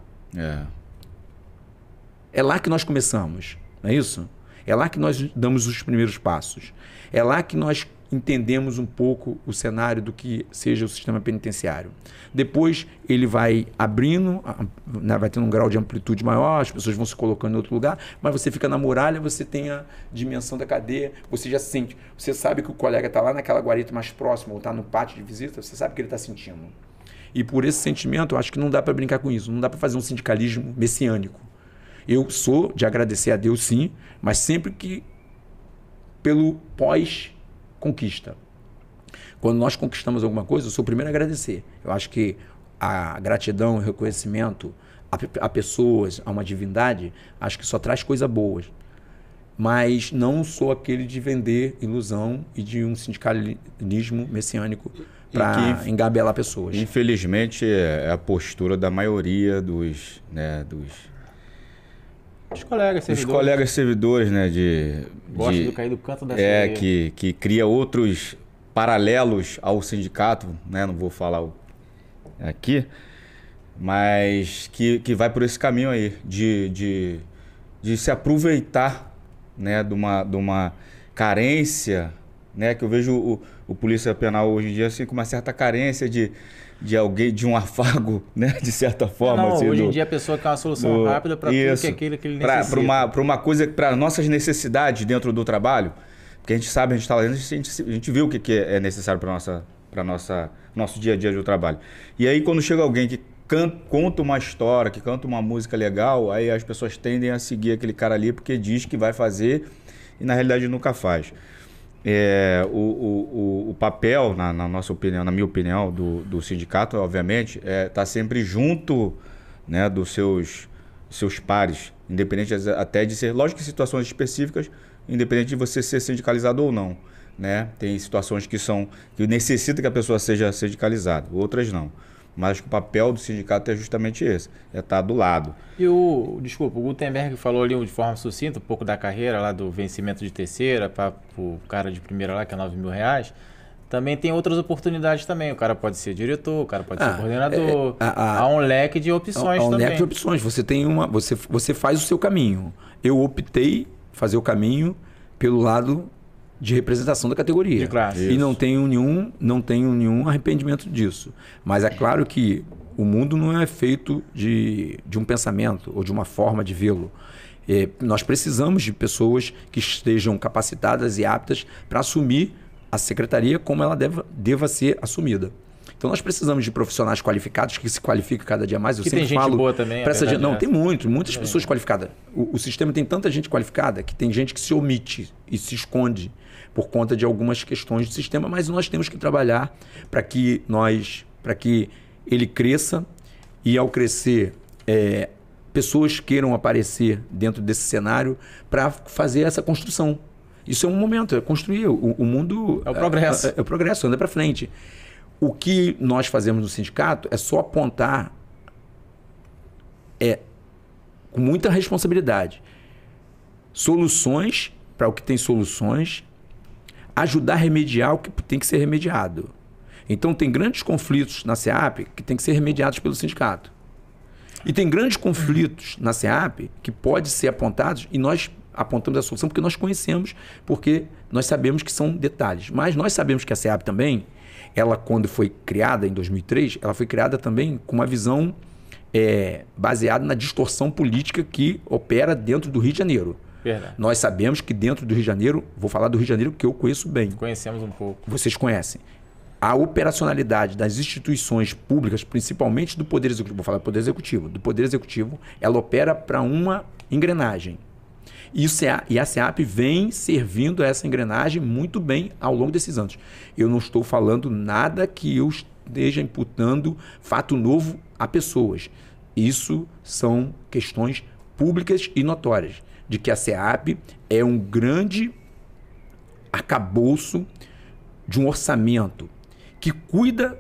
S3: É lá que nós começamos, não é isso? É lá que nós damos os primeiros passos. É lá que nós entendemos um pouco o cenário do que seja o sistema penitenciário. Depois ele vai abrindo, vai tendo um grau de amplitude maior, as pessoas vão se colocando em outro lugar, mas você fica na muralha, você tem a dimensão da cadeia, você já sente, você sabe que o colega está lá naquela guarita mais próxima ou está no pátio de visita, você sabe que ele está sentindo. E por esse sentimento, eu acho que não dá para brincar com isso, não dá para fazer um sindicalismo messiânico. Eu sou de agradecer a Deus, sim, mas sempre que pelo pós-conquista. Quando nós conquistamos alguma coisa, eu sou o primeiro a agradecer. Eu acho que a gratidão, o reconhecimento a pessoas, a uma divindade, acho que só traz coisa boas. Mas não sou aquele de vender ilusão e de um sindicalismo messiânico para engabelar pessoas.
S1: Infelizmente, é a postura da maioria dos colegas servidores, né?
S2: Gosta de cair do canto da
S1: sereia. Que cria outros paralelos ao sindicato, né? Não vou falar aqui, mas que vai por esse caminho aí, de se aproveitar, né? de uma carência, né? Que eu vejo o polícia penal hoje em dia assim, com uma certa carência de alguém, de um afago, né? De certa forma.
S2: Não,
S1: assim,
S2: hoje em dia a pessoa quer uma solução rápida para tudo que aquilo que ele necessita.
S1: Para uma coisa, para nossas necessidades dentro do trabalho, porque a gente sabe, a gente está lá dentro, a gente viu o que é necessário para nosso dia a dia do trabalho. E aí quando chega alguém que conta uma história, que canta uma música legal, aí as pessoas tendem a seguir aquele cara ali porque diz que vai fazer e na realidade nunca faz. O papel, na nossa opinião, na minha opinião, do sindicato, obviamente, tá sempre junto, né, dos seus pares, independente até de ser, lógico que em situações específicas, independente de você ser sindicalizado ou não, né? Tem situações que necessita que a pessoa seja sindicalizada, outras não. Mas acho que o papel do sindicato é justamente esse, é estar do lado.
S2: E o Gutenberg falou ali de forma sucinta um pouco da carreira lá do vencimento de terceira para o cara de primeira lá, que é R$9.000. Também tem outras oportunidades também. O cara pode ser diretor, o cara pode ser coordenador. Há um leque de opções também. Há um leque de
S3: opções. Você faz o seu caminho. Eu optei fazer o caminho pelo lado de representação da categoria.
S2: De classe.
S3: E não tenho nenhum arrependimento disso. Mas é claro que o mundo não é feito de um pensamento ou de uma forma de vê-lo. Nós precisamos de pessoas que estejam capacitadas e aptas para assumir a secretaria como ela deva ser assumida. Então nós precisamos de profissionais qualificados que se qualificam cada dia mais. Eu sempre
S2: tem gente boa também.
S3: Tem muitas pessoas qualificadas. O sistema tem tanta gente qualificada que tem gente que se omite e se esconde por conta de algumas questões do sistema, mas nós temos que trabalhar para que ele cresça e ao crescer pessoas queiram aparecer dentro desse cenário para fazer essa construção. Isso é um momento, é construir. O mundo...
S2: É o progresso.
S3: É o progresso, anda para frente. O que nós fazemos no sindicato é só apontar com muita responsabilidade soluções para o que tem soluções, ajudar a remediar o que tem que ser remediado. Então tem grandes conflitos na SEAP que tem que ser remediados pelo sindicato. E tem grandes conflitos na SEAP que podem ser apontados e nós apontamos a solução porque nós conhecemos, porque nós sabemos que são detalhes. Mas nós sabemos que a SEAP também, ela quando foi criada em 2003, ela foi criada também com uma visão baseada na distorção política que opera dentro do Rio de Janeiro.
S2: Verdade.
S3: Nós sabemos que dentro do Rio de Janeiro, vou falar do Rio de Janeiro que eu conheço bem.
S2: Conhecemos um pouco.
S3: Vocês conhecem. a operacionalidade das instituições públicas, principalmente do Poder Executivo, vou falar do Poder Executivo, ela opera para uma engrenagem. E a SEAP vem servindo essa engrenagem muito bem ao longo desses anos. Eu não estou falando nada que eu esteja imputando fato novo a pessoas. Isso são questões públicas e notórias, de que a SEAP é um grande arcabouço de um orçamento que cuida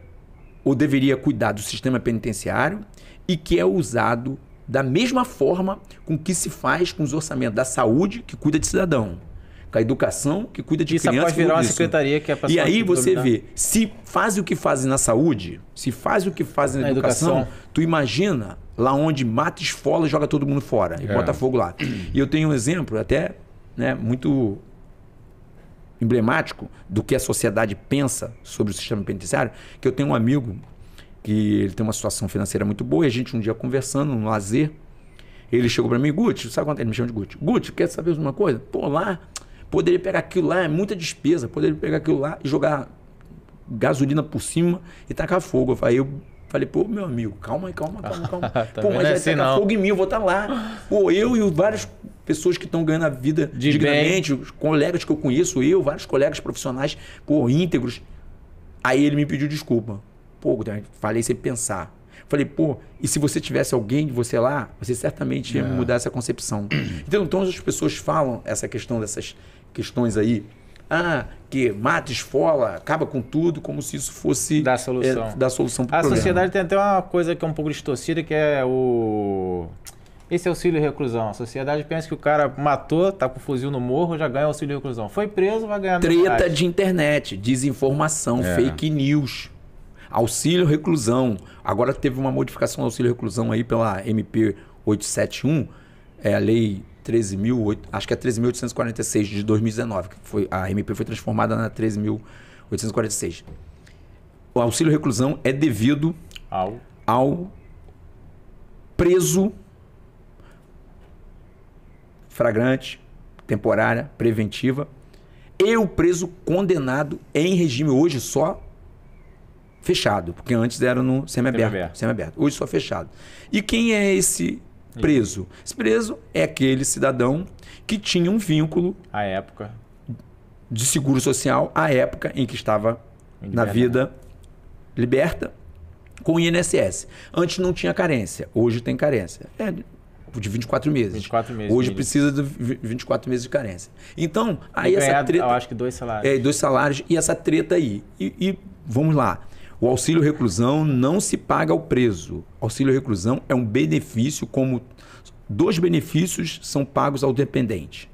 S3: ou deveria cuidar do sistema penitenciário e que é usado da mesma forma com que se faz com os orçamentos da saúde, que cuida de cidadão, com a educação, que cuida de criança. Isso pode
S2: virar uma secretaria que é para.
S3: E aí você vê, se faz o que fazem na saúde, se faz o que fazem na educação, tu imagina lá onde mata, esfola e joga todo mundo fora e bota fogo lá. E eu tenho um exemplo até, né, muito emblemático do que a sociedade pensa sobre o sistema penitenciário, que eu tenho um amigo que ele tem uma situação financeira muito boa, e a gente um dia conversando no lazer, ele chegou para mim, Guti, sabe quanto ele me chama de Guti? Guti, quer saber uma coisa? Pô, lá, poderia pegar aquilo lá, é muita despesa, poderia pegar aquilo lá e jogar gasolina por cima e tacar fogo. Aí eu falei, pô, meu amigo, calma. Pô, mas vai tacar fogo em mim, eu vou estar lá. Pô, eu e várias pessoas que estão ganhando a vida dignamente, os colegas que eu conheço, vários colegas profissionais, pô, íntegros. Aí ele me pediu desculpa. Pô, falei sem pensar. Falei, pô, e se você tivesse alguém de você lá, você certamente ia mudar essa concepção. Então as pessoas falam essa questão dessas questões aí, que mata, esfola, acaba com tudo, como se isso fosse
S2: dar solução.
S3: Dar solução para o problema.
S2: A sociedade tem até uma coisa que é um pouco distorcida, que é esse auxílio reclusão. A sociedade pensa que o cara matou, tá com fuzil no morro, já ganha auxílio reclusão. Foi preso, vai ganhar
S3: treta de internet, desinformação, fake news. Auxílio reclusão. Agora teve uma modificação do auxílio reclusão aí pela MP 871, a lei 13.000, acho que é 13.846 de 2019, que a MP foi transformada na 13.846. O auxílio reclusão é devido ao preso flagrante, temporária, preventiva, e o preso condenado em regime hoje só fechado, porque antes era no semiaberto. Hoje só fechado. E quem é esse preso? Esse preso é aquele cidadão que tinha um vínculo
S2: à época
S3: de seguro social à época em que estava na vida liberta com o INSS. Antes não tinha carência, hoje tem carência. De 24 meses.
S2: 24 meses.
S3: Hoje precisa de 24 meses de carência. Então, aí essa treta...
S2: Eu acho que 2 salários.
S3: 2 salários e essa treta aí. E vamos lá. O auxílio reclusão não se paga ao preso. O auxílio reclusão é um benefício, como 2 benefícios são pagos ao dependente.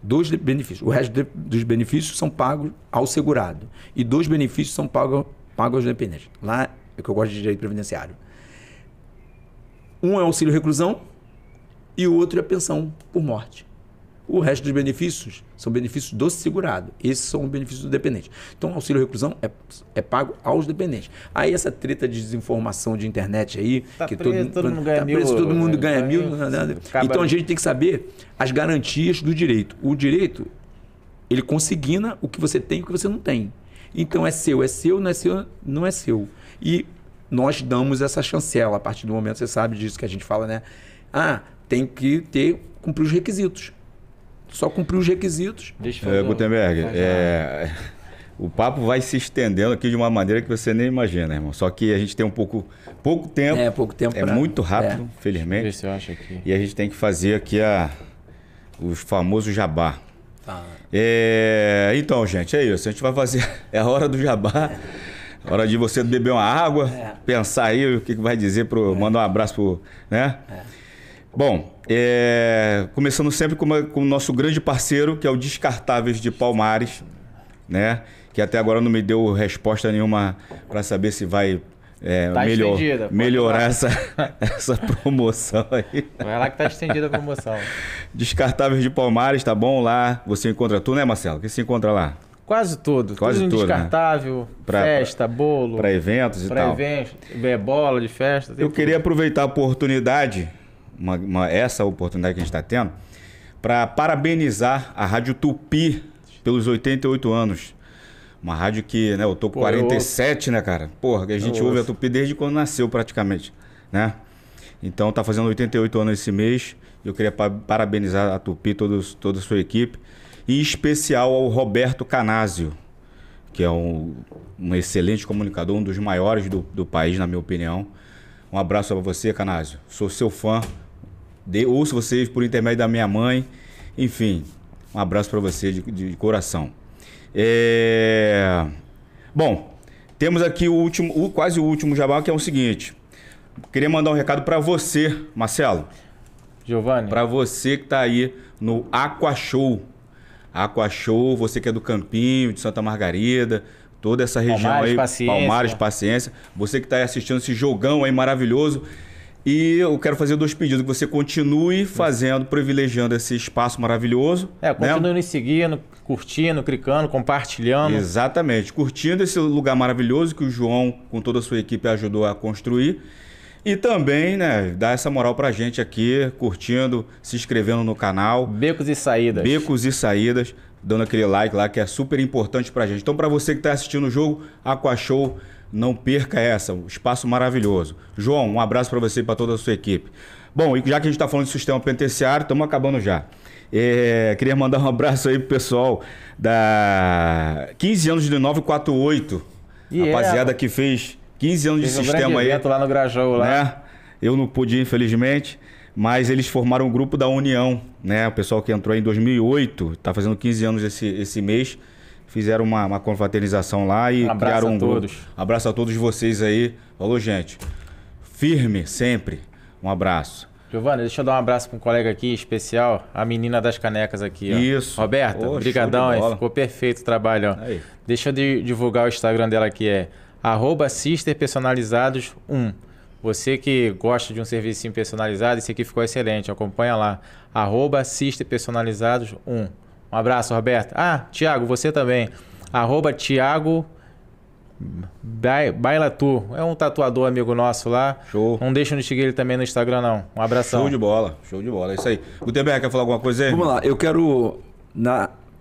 S3: 2 benefícios. O resto dos benefícios são pagos ao segurado. E 2 benefícios são pagos aos dependentes. Lá é que eu gosto de direito previdenciário. Um é auxílio reclusão e o outro é pensão por morte. O resto dos benefícios são benefícios do segurado. Esses são os benefícios do dependente. Então, o auxílio reclusão é pago aos dependentes. Aí, essa treta de desinformação de internet aí... que todo mundo ganha mil. Todo mundo ganha mil. Então, a gente tem que saber as garantias do direito. O direito, ele consigna o que você tem e o que você não tem. Então, é seu, não é seu, não é seu. E nós damos essa chancela. A partir do momento, você sabe disso que a gente fala, né? Tem que cumprir os requisitos. Só cumprir os requisitos.
S1: Gutenberg, o papo vai se estendendo aqui de uma maneira que você nem imagina, irmão. Só que a gente tem pouco tempo.
S3: Pouco tempo.
S1: É muito rápido, felizmente.
S2: Deixa eu achar aqui.
S1: E a gente tem que fazer aqui os famosos jabá. Então, gente, é isso. A gente vai fazer... É a hora do jabá. Hora de você beber uma água, pensar aí o que vai dizer, mandar um abraço pro... né? Bom, começando sempre com o nosso grande parceiro, que é o Descartáveis de Palmares, né? Que até agora não me deu resposta nenhuma para saber se vai melhorar essa promoção aí.
S2: Vai lá que tá estendida a promoção.
S1: Descartáveis de Palmares, tá bom? Lá você encontra tudo, né, Marcelo? O que se encontra lá?
S2: Quase tudo. Tudo descartável, né? Festa, bolo.
S1: Para eventos e tal.
S2: Para eventos, bola de festa.
S1: Eu queria aproveitar a oportunidade... essa oportunidade que a gente está tendo, para parabenizar a Rádio Tupi pelos 88 anos. Uma rádio que, né, eu tô com 47, né, cara? Porra, que a gente ouve a Tupi desde quando nasceu praticamente, né? Então tá fazendo 88 anos esse mês. Eu queria parabenizar a Tupi, toda a sua equipe. E em especial ao Roberto Canásio, que é um excelente comunicador, um dos maiores do país, na minha opinião. Um abraço para você, Canásio. Sou seu fã. Ouço vocês por intermédio da minha mãe. Enfim, um abraço para você de coração. Bom, temos aqui quase o último jabá, que é o seguinte. Queria mandar um recado para você, Marcelo.
S2: Giovanni.
S1: Para você que está aí no Aqua Show. Aqua Show, você que é do Campinho, de Santa Margarida, toda essa região aí. Palmares, Paciência. Você que está assistindo esse jogão aí maravilhoso. E eu quero fazer 2 pedidos, que você continue fazendo, privilegiando esse espaço maravilhoso.
S2: Continue nos seguindo, curtindo, clicando, compartilhando.
S1: Exatamente, curtindo esse lugar maravilhoso que o João, com toda a sua equipe, ajudou a construir. E também, né, dar essa moral pra gente aqui, curtindo, se inscrevendo no canal.
S2: Becos e Saídas.
S1: Becos e Saídas, dando aquele like lá que é super importante pra gente. Então, pra você que tá assistindo o jogo, Aqua Show, não perca um espaço maravilhoso. João, um abraço para você e para toda a sua equipe. Bom, e já que a gente está falando de sistema penitenciário, estamos acabando já. Queria mandar um abraço aí pro pessoal da 15 anos de 948. Rapaziada que fez 15 anos de sistema aí.
S2: Lá no Grajaú, lá.
S1: Né? Eu não pude, infelizmente, mas eles formaram um grupo da União, né? O pessoal que entrou em 2008, está fazendo 15 anos esse mês. Fizeram uma confraternização lá e criaram um grupo. Abraço a todos vocês aí. Falou, gente. Firme, sempre. Um abraço.
S2: Giovanni, deixa eu dar um abraço para um colega aqui especial, a menina das canecas aqui. Ó.
S1: Isso.
S2: Roberta, brigadão, ficou perfeito o trabalho. Ó. Deixa eu divulgar o Instagram dela aqui, @sisterpersonalizados1. Você que gosta de um serviço personalizado, esse aqui ficou excelente, acompanha lá. @sisterpersonalizados1. Um abraço, Roberto. Thiago, você também. @Thiago Bailatu. É um tatuador amigo nosso lá.
S1: Show.
S2: Não deixa de seguir ele também no Instagram, não. Um abração.
S1: Show de bola. É isso aí. Gutenberg, quer falar alguma coisa aí?
S3: Vamos lá. Eu quero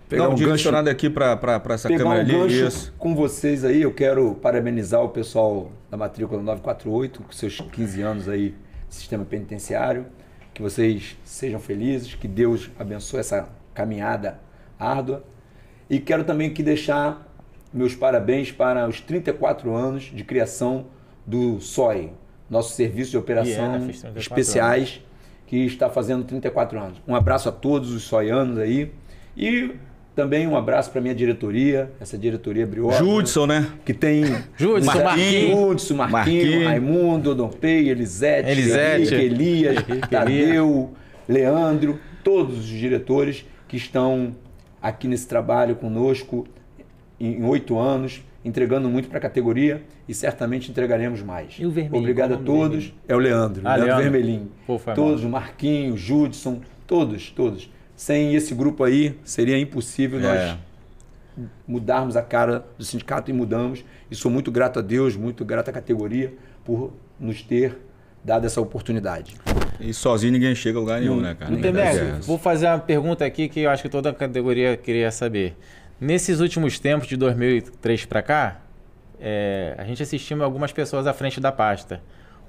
S3: pegar um
S1: direcionado aqui para essa câmera ali.
S3: Isso. Com vocês aí, eu quero parabenizar o pessoal da matrícula 948, com seus 15 anos aí de sistema penitenciário. Que vocês sejam felizes, que Deus abençoe essa caminhada árdua. E quero também aqui deixar meus parabéns para os 34 anos de criação do SOI, nosso Serviço de Operação Especiais, que está fazendo 34 anos. Um abraço a todos os soianos aí e também um abraço para minha diretoria, essa diretoria briosa.
S1: Judson, né?
S3: Que tem Marquinhos, Raimundo, Dom Pei, Elisete, Henrique, Elias, Tadeu, Leandro, todos os diretores que estão aqui nesse trabalho conosco em 8 anos, entregando muito para a categoria e certamente entregaremos mais.
S2: E o vermelho?
S3: Obrigado a todos. É o Leandro, Leandro Vermelhinho. Todos,
S2: mal.
S3: Marquinhos, Judson, todos. Sem esse grupo aí, seria impossível nós mudarmos a cara do sindicato e mudamos. E sou muito grato a Deus, muito grato à categoria por nos ter dado essa oportunidade.
S1: E sozinho ninguém chega a lugar nenhum, né, cara?
S2: Vou fazer uma pergunta aqui que eu acho que toda a categoria queria saber. Nesses últimos tempos, de 2003 para cá, a gente assistiu algumas pessoas à frente da pasta.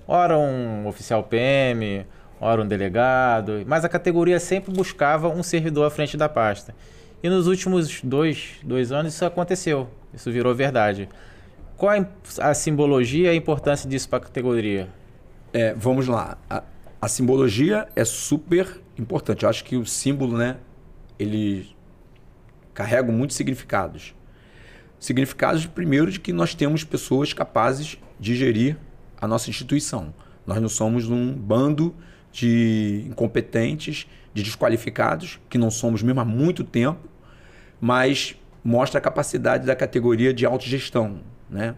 S2: Ora um oficial PM, ora um delegado, mas a categoria sempre buscava um servidor à frente da pasta. E nos últimos dois anos isso aconteceu, isso virou verdade. Qual a simbologia e a importância disso para a categoria?
S3: Vamos lá. A simbologia é super importante. Eu acho que o símbolo, né, ele carrega muitos significados. Significados, primeiro, de que nós temos pessoas capazes de gerir a nossa instituição. Nós não somos um bando de incompetentes, de desqualificados, que não somos mesmo há muito tempo, mas mostra a capacidade da categoria de autogestão, né?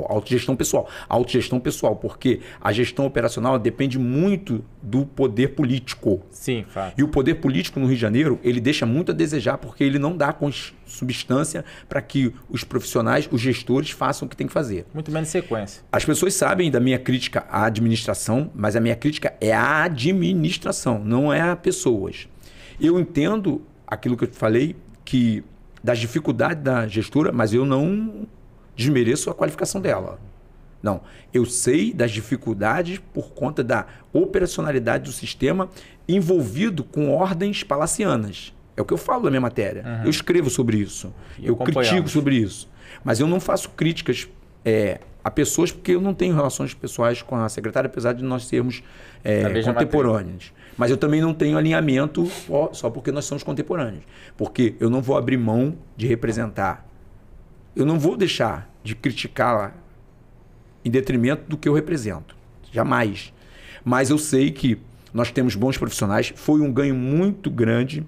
S3: Autogestão pessoal, porque a gestão operacional depende muito do poder político.
S2: Sim, fato.
S3: E o poder político no Rio de Janeiro, ele deixa muito a desejar, porque ele não dá substância para que os profissionais, os gestores, façam o que tem que fazer.
S2: Muito menos sequência.
S3: As pessoas sabem da minha crítica à administração, mas a minha crítica é à administração, não é a pessoas. Eu entendo aquilo que eu falei, que das dificuldades da gestora, mas eu não desmereço a qualificação dela. Não, eu sei das dificuldades por conta da operacionalidade do sistema envolvido com ordens palacianas. É o que eu falo na minha matéria. Eu escrevo sobre isso. Eu critico sobre isso. Mas eu não faço críticas a pessoas porque eu não tenho relações pessoais com a secretária, apesar de nós sermos contemporâneos. Mas eu também não tenho alinhamento só porque nós somos contemporâneos. Porque eu não vou abrir mão de representar. Eu não vou deixar de criticá-la em detrimento do que eu represento. Jamais. Mas eu sei que nós temos bons profissionais. Foi um ganho muito grande.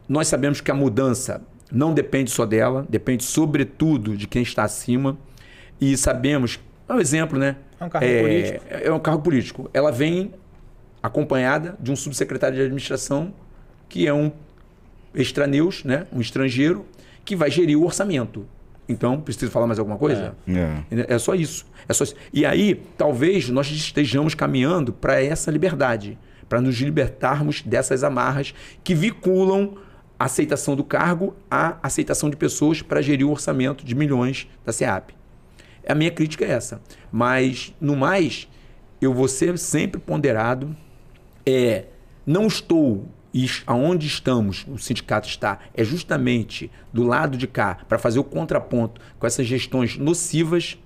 S3: Nós sabemos que a mudança não depende só dela, depende sobretudo de quem está acima. E sabemos, é um exemplo, né?
S2: É um cargo político.
S3: É um cargo político. Ela vem acompanhada de um subsecretário de administração que é um extraneus, né? Um estrangeiro, que vai gerir o orçamento. Então, preciso falar mais alguma coisa? É só isso. É só isso. E aí, talvez nós estejamos caminhando para essa liberdade, para nos libertarmos dessas amarras que vinculam a aceitação do cargo à aceitação de pessoas para gerir o orçamento de milhões da SEAP. A minha crítica é essa. Mas, no mais, eu vou ser sempre ponderado. Não estou... aonde estamos, o sindicato está, é justamente do lado de cá, para fazer o contraponto com essas gestões nocivas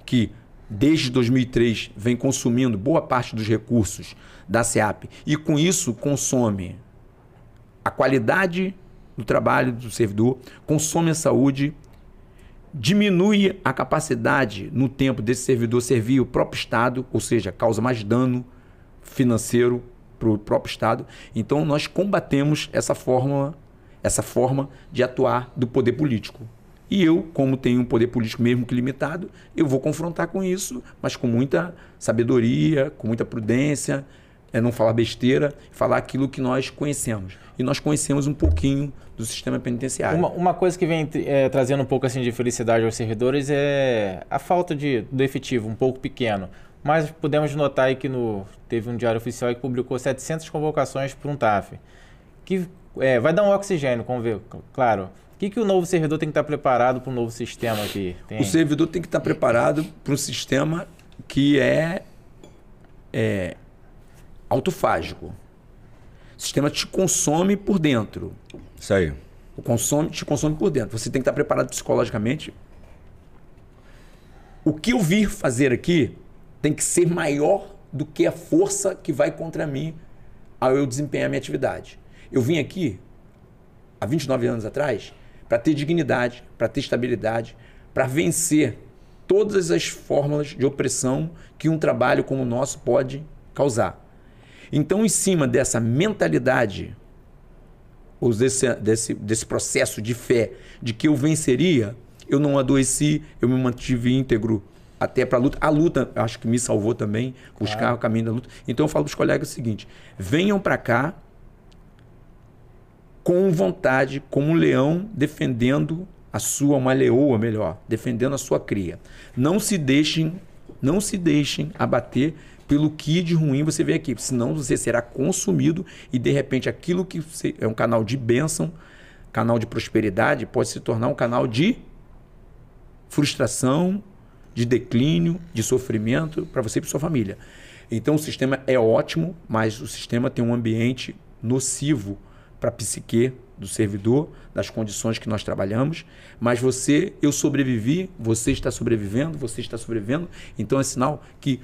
S3: que, desde 2003, vem consumindo boa parte dos recursos da SEAP e, com isso, consome a qualidade do trabalho do servidor, consome a saúde, diminui a capacidade no tempo desse servidor servir o próprio Estado, ou seja, causa mais dano financeiro para o próprio Estado. Então, nós combatemos essa forma de atuar do poder político. E eu, como tenho um poder político mesmo que limitado, eu vou confrontar com isso, mas com muita sabedoria, com muita prudência, não falar besteira, falar aquilo que nós conhecemos. E nós conhecemos um pouquinho do sistema penitenciário.
S2: Uma coisa que vem trazendo um pouco assim de felicidade aos servidores é a falta do efetivo, um pouco pequeno. Mas podemos notar aí que teve um diário oficial que publicou 700 convocações para um TAF. Que vai dar um oxigênio, claro. O que o novo servidor tem que estar preparado para o novo sistema que tem?
S3: O servidor tem que estar preparado para um sistema que é autofágico. O sistema te consome por dentro.
S1: Isso aí.
S3: Te consome por dentro. Você tem que estar preparado psicologicamente. O que eu vir fazer aqui tem que ser maior do que a força que vai contra mim ao eu desempenhar a minha atividade. Eu vim aqui, há 29 anos atrás, para ter dignidade, para ter estabilidade, para vencer todas as fórmulas de opressão que um trabalho como o nosso pode causar. Então, em cima dessa mentalidade, ou desse processo de fé de que eu venceria, eu não adoeci, eu me mantive íntegro até para a luta. A luta, acho que me salvou também, buscar o caminho da luta. Então, eu falo para os colegas o seguinte: venham para cá com vontade, como um leão defendendo uma leoa melhor, defendendo a sua cria. Não se deixem abater pelo que de ruim você vê aqui, senão você será consumido e, de repente, aquilo que é um canal de bênção, canal de prosperidade, pode se tornar um canal de frustração, de declínio, de sofrimento para você e para sua família. Então, o sistema é ótimo, mas o sistema tem um ambiente nocivo para a psique do servidor, das condições que nós trabalhamos. Mas eu sobrevivi, você está sobrevivendo, então é sinal que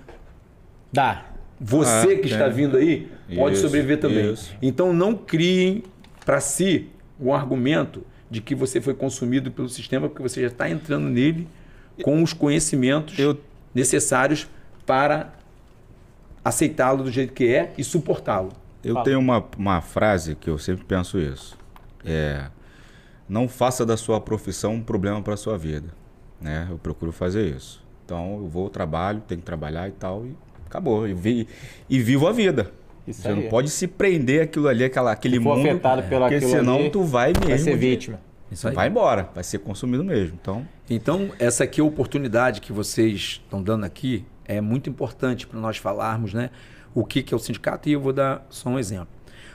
S3: você que está vindo aí pode sobreviver também. Isso. Então, não criem para si um argumento de que você foi consumido pelo sistema, porque você já está entrando nele com os conhecimentos necessários para aceitá-lo do jeito que é e suportá-lo.
S1: Eu tenho uma frase que eu sempre penso isso. Não faça da sua profissão um problema para a sua vida. Né? Eu procuro fazer isso. Então, eu vou, trabalho, tenho que trabalhar e tal, e acabou. E vivo a vida.
S2: Isso
S1: você
S2: aí.
S1: Não pode se prender aquilo ali, aquele mundo,
S2: afetado pelo
S1: porque senão
S2: ali,
S1: tu vai mesmo.
S2: Vai ser vítima.
S3: Isso aí.
S1: Vai embora, vai ser consumido mesmo.
S3: Então, essa aqui é a oportunidade que vocês estão dando aqui, é muito importante para nós falarmos, né, o que é o sindicato, e eu vou dar só um exemplo.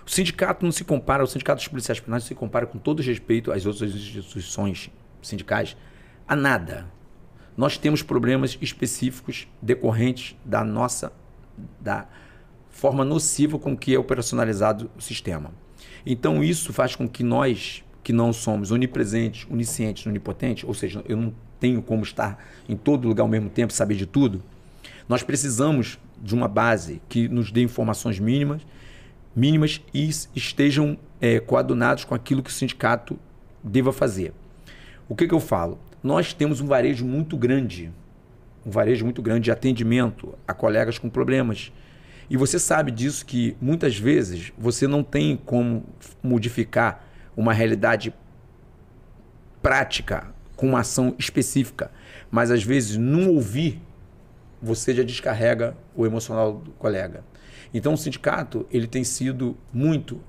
S3: O sindicato não se compara, o sindicato dos policiais penais não se compara com todo respeito às outras instituições sindicais a nada. Nós temos problemas específicos decorrentes da forma nociva com que é operacionalizado o sistema. Então isso faz com que nós, que não somos onipresentes, oniscientes, onipotentes, ou seja, eu não tenho como estar em todo lugar ao mesmo tempo, saber de tudo, nós precisamos de uma base que nos dê informações mínimas e estejam coadunados com aquilo que o sindicato deva fazer. O que eu falo? Nós temos um varejo muito grande de atendimento a colegas com problemas. E você sabe disso, que muitas vezes você não tem como modificar uma realidade prática com uma ação específica, mas às vezes não ouvir, você já descarrega o emocional do colega. Então o sindicato ele tem sido muito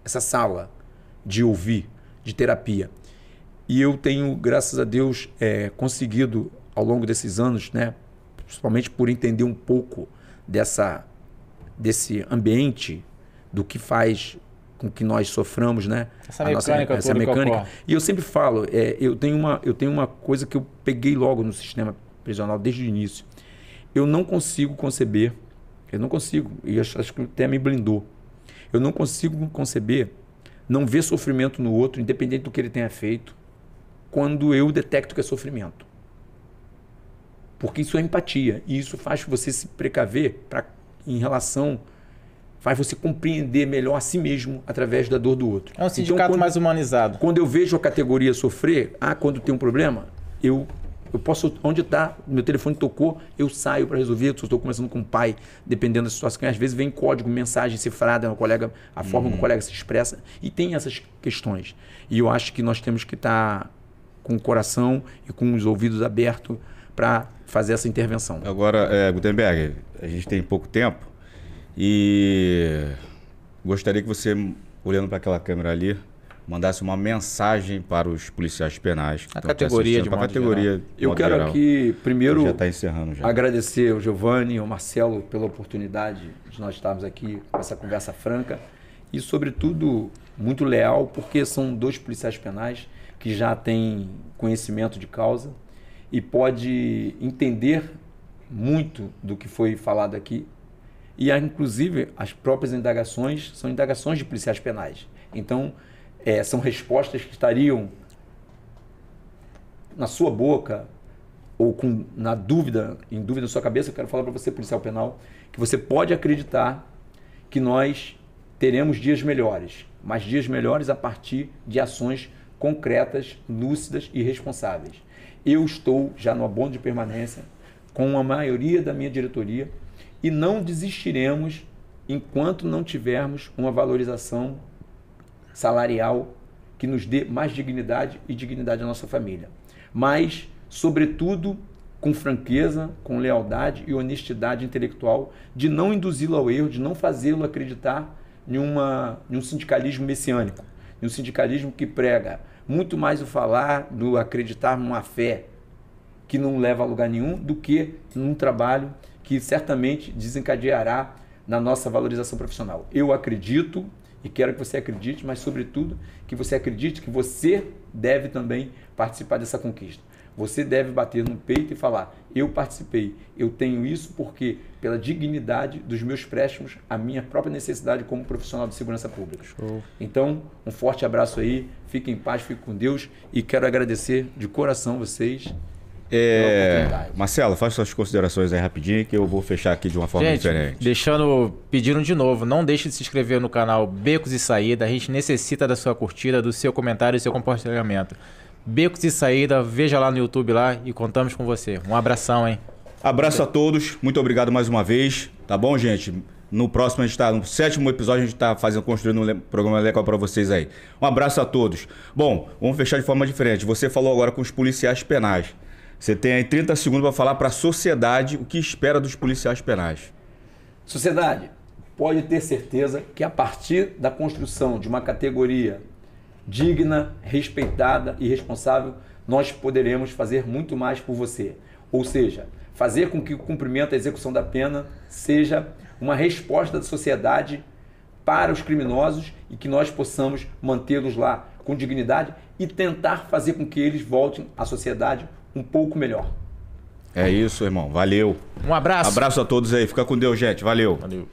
S3: essa sala de ouvir, de terapia. E eu tenho, graças a Deus, conseguido ao longo desses anos, né, principalmente por entender um pouco desse ambiente, do que faz com que nós soframos, né? Essa mecânica. E eu sempre falo, eu tenho uma coisa que eu peguei logo no sistema prisional desde o início. Eu não consigo conceber, e acho que até me blindou, eu não consigo conceber não ver sofrimento no outro, independente do que ele tenha feito, quando eu detecto que é sofrimento. Porque isso é empatia, e isso faz você se precaver faz você compreender melhor a si mesmo através da dor do outro.
S2: É um sindicato mais humanizado.
S3: Quando eu vejo a categoria sofrer, quando tem um problema, eu posso, onde está, meu telefone tocou, eu saio para resolver. Se eu estou conversando com o pai, dependendo da situação, às vezes vem código, mensagem cifrada, a forma como o colega se expressa, e tem essas questões. E eu acho que nós temos que estar com o coração e com os ouvidos abertos para fazer essa intervenção.
S1: Agora, Gutenberg, a gente tem pouco tempo e gostaria que você, olhando para aquela câmera ali, mandasse uma mensagem para os policiais penais.
S2: A categoria de modo geral.
S3: Eu quero aqui, primeiro,
S1: já tá encerrando já,
S3: agradecer ao Giovanni e ao Marcelo pela oportunidade de nós estarmos aqui com essa conversa franca e, sobretudo, muito leal, porque são 2 policiais penais que já têm conhecimento de causa e pode entender muito do que foi falado aqui. E, inclusive, as próprias indagações são indagações de policiais penais. Então, são respostas que estariam na sua boca ou em dúvida na sua cabeça. Eu quero falar para você, policial penal, que você pode acreditar que nós teremos dias melhores, mas dias melhores a partir de ações concretas, lúcidas e responsáveis. Eu estou já no abono de permanência com a maioria da minha diretoria e não desistiremos enquanto não tivermos uma valorização salarial que nos dê mais dignidade e dignidade à nossa família. Mas, sobretudo, com franqueza, com lealdade e honestidade intelectual, de não induzi-lo ao erro, de não fazê-lo acreditar em um sindicalismo messiânico, em um sindicalismo que prega muito mais o falar do acreditar numa fé que não leva a lugar nenhum, do que num trabalho que certamente desencadeará na nossa valorização profissional. Eu acredito e quero que você acredite, mas sobretudo que você acredite que você deve também participar dessa conquista. Você deve bater no peito e falar: eu participei, eu tenho isso porque pela dignidade dos meus préstimos, a minha própria necessidade como profissional de segurança pública.
S2: Show.
S3: Então, um forte abraço aí, fiquem em paz, fiquem com Deus e quero agradecer de coração vocês.
S1: Marcelo, faz suas considerações aí rapidinho que eu vou fechar aqui de uma forma diferente.
S2: Pedindo de novo, não deixe de se inscrever no canal Becos e Saída. A gente necessita da sua curtida, do seu comentário e do seu compartilhamento. Becos e Saída, veja lá no YouTube lá e contamos com você. Um abração, hein?
S1: Abraço a todos, muito obrigado mais uma vez, tá bom, gente? No próximo, no 7º episódio, a gente está construindo um programa legal para vocês aí. Um abraço a todos. Bom, vamos fechar de forma diferente. Você falou agora com os policiais penais. Você tem aí 30 segundos para falar para a sociedade o que espera dos policiais penais.
S3: Sociedade, pode ter certeza que a partir da construção de uma categoria digna, respeitada e responsável, nós poderemos fazer muito mais por você. Ou seja, fazer com que o cumprimento, a execução da pena seja uma resposta da sociedade para os criminosos e que nós possamos mantê-los lá com dignidade e tentar fazer com que eles voltem à sociedade um pouco melhor.
S1: É isso, irmão. Valeu.
S2: Um abraço.
S1: Abraço a todos aí. Fica com Deus, gente. Valeu.
S2: Valeu.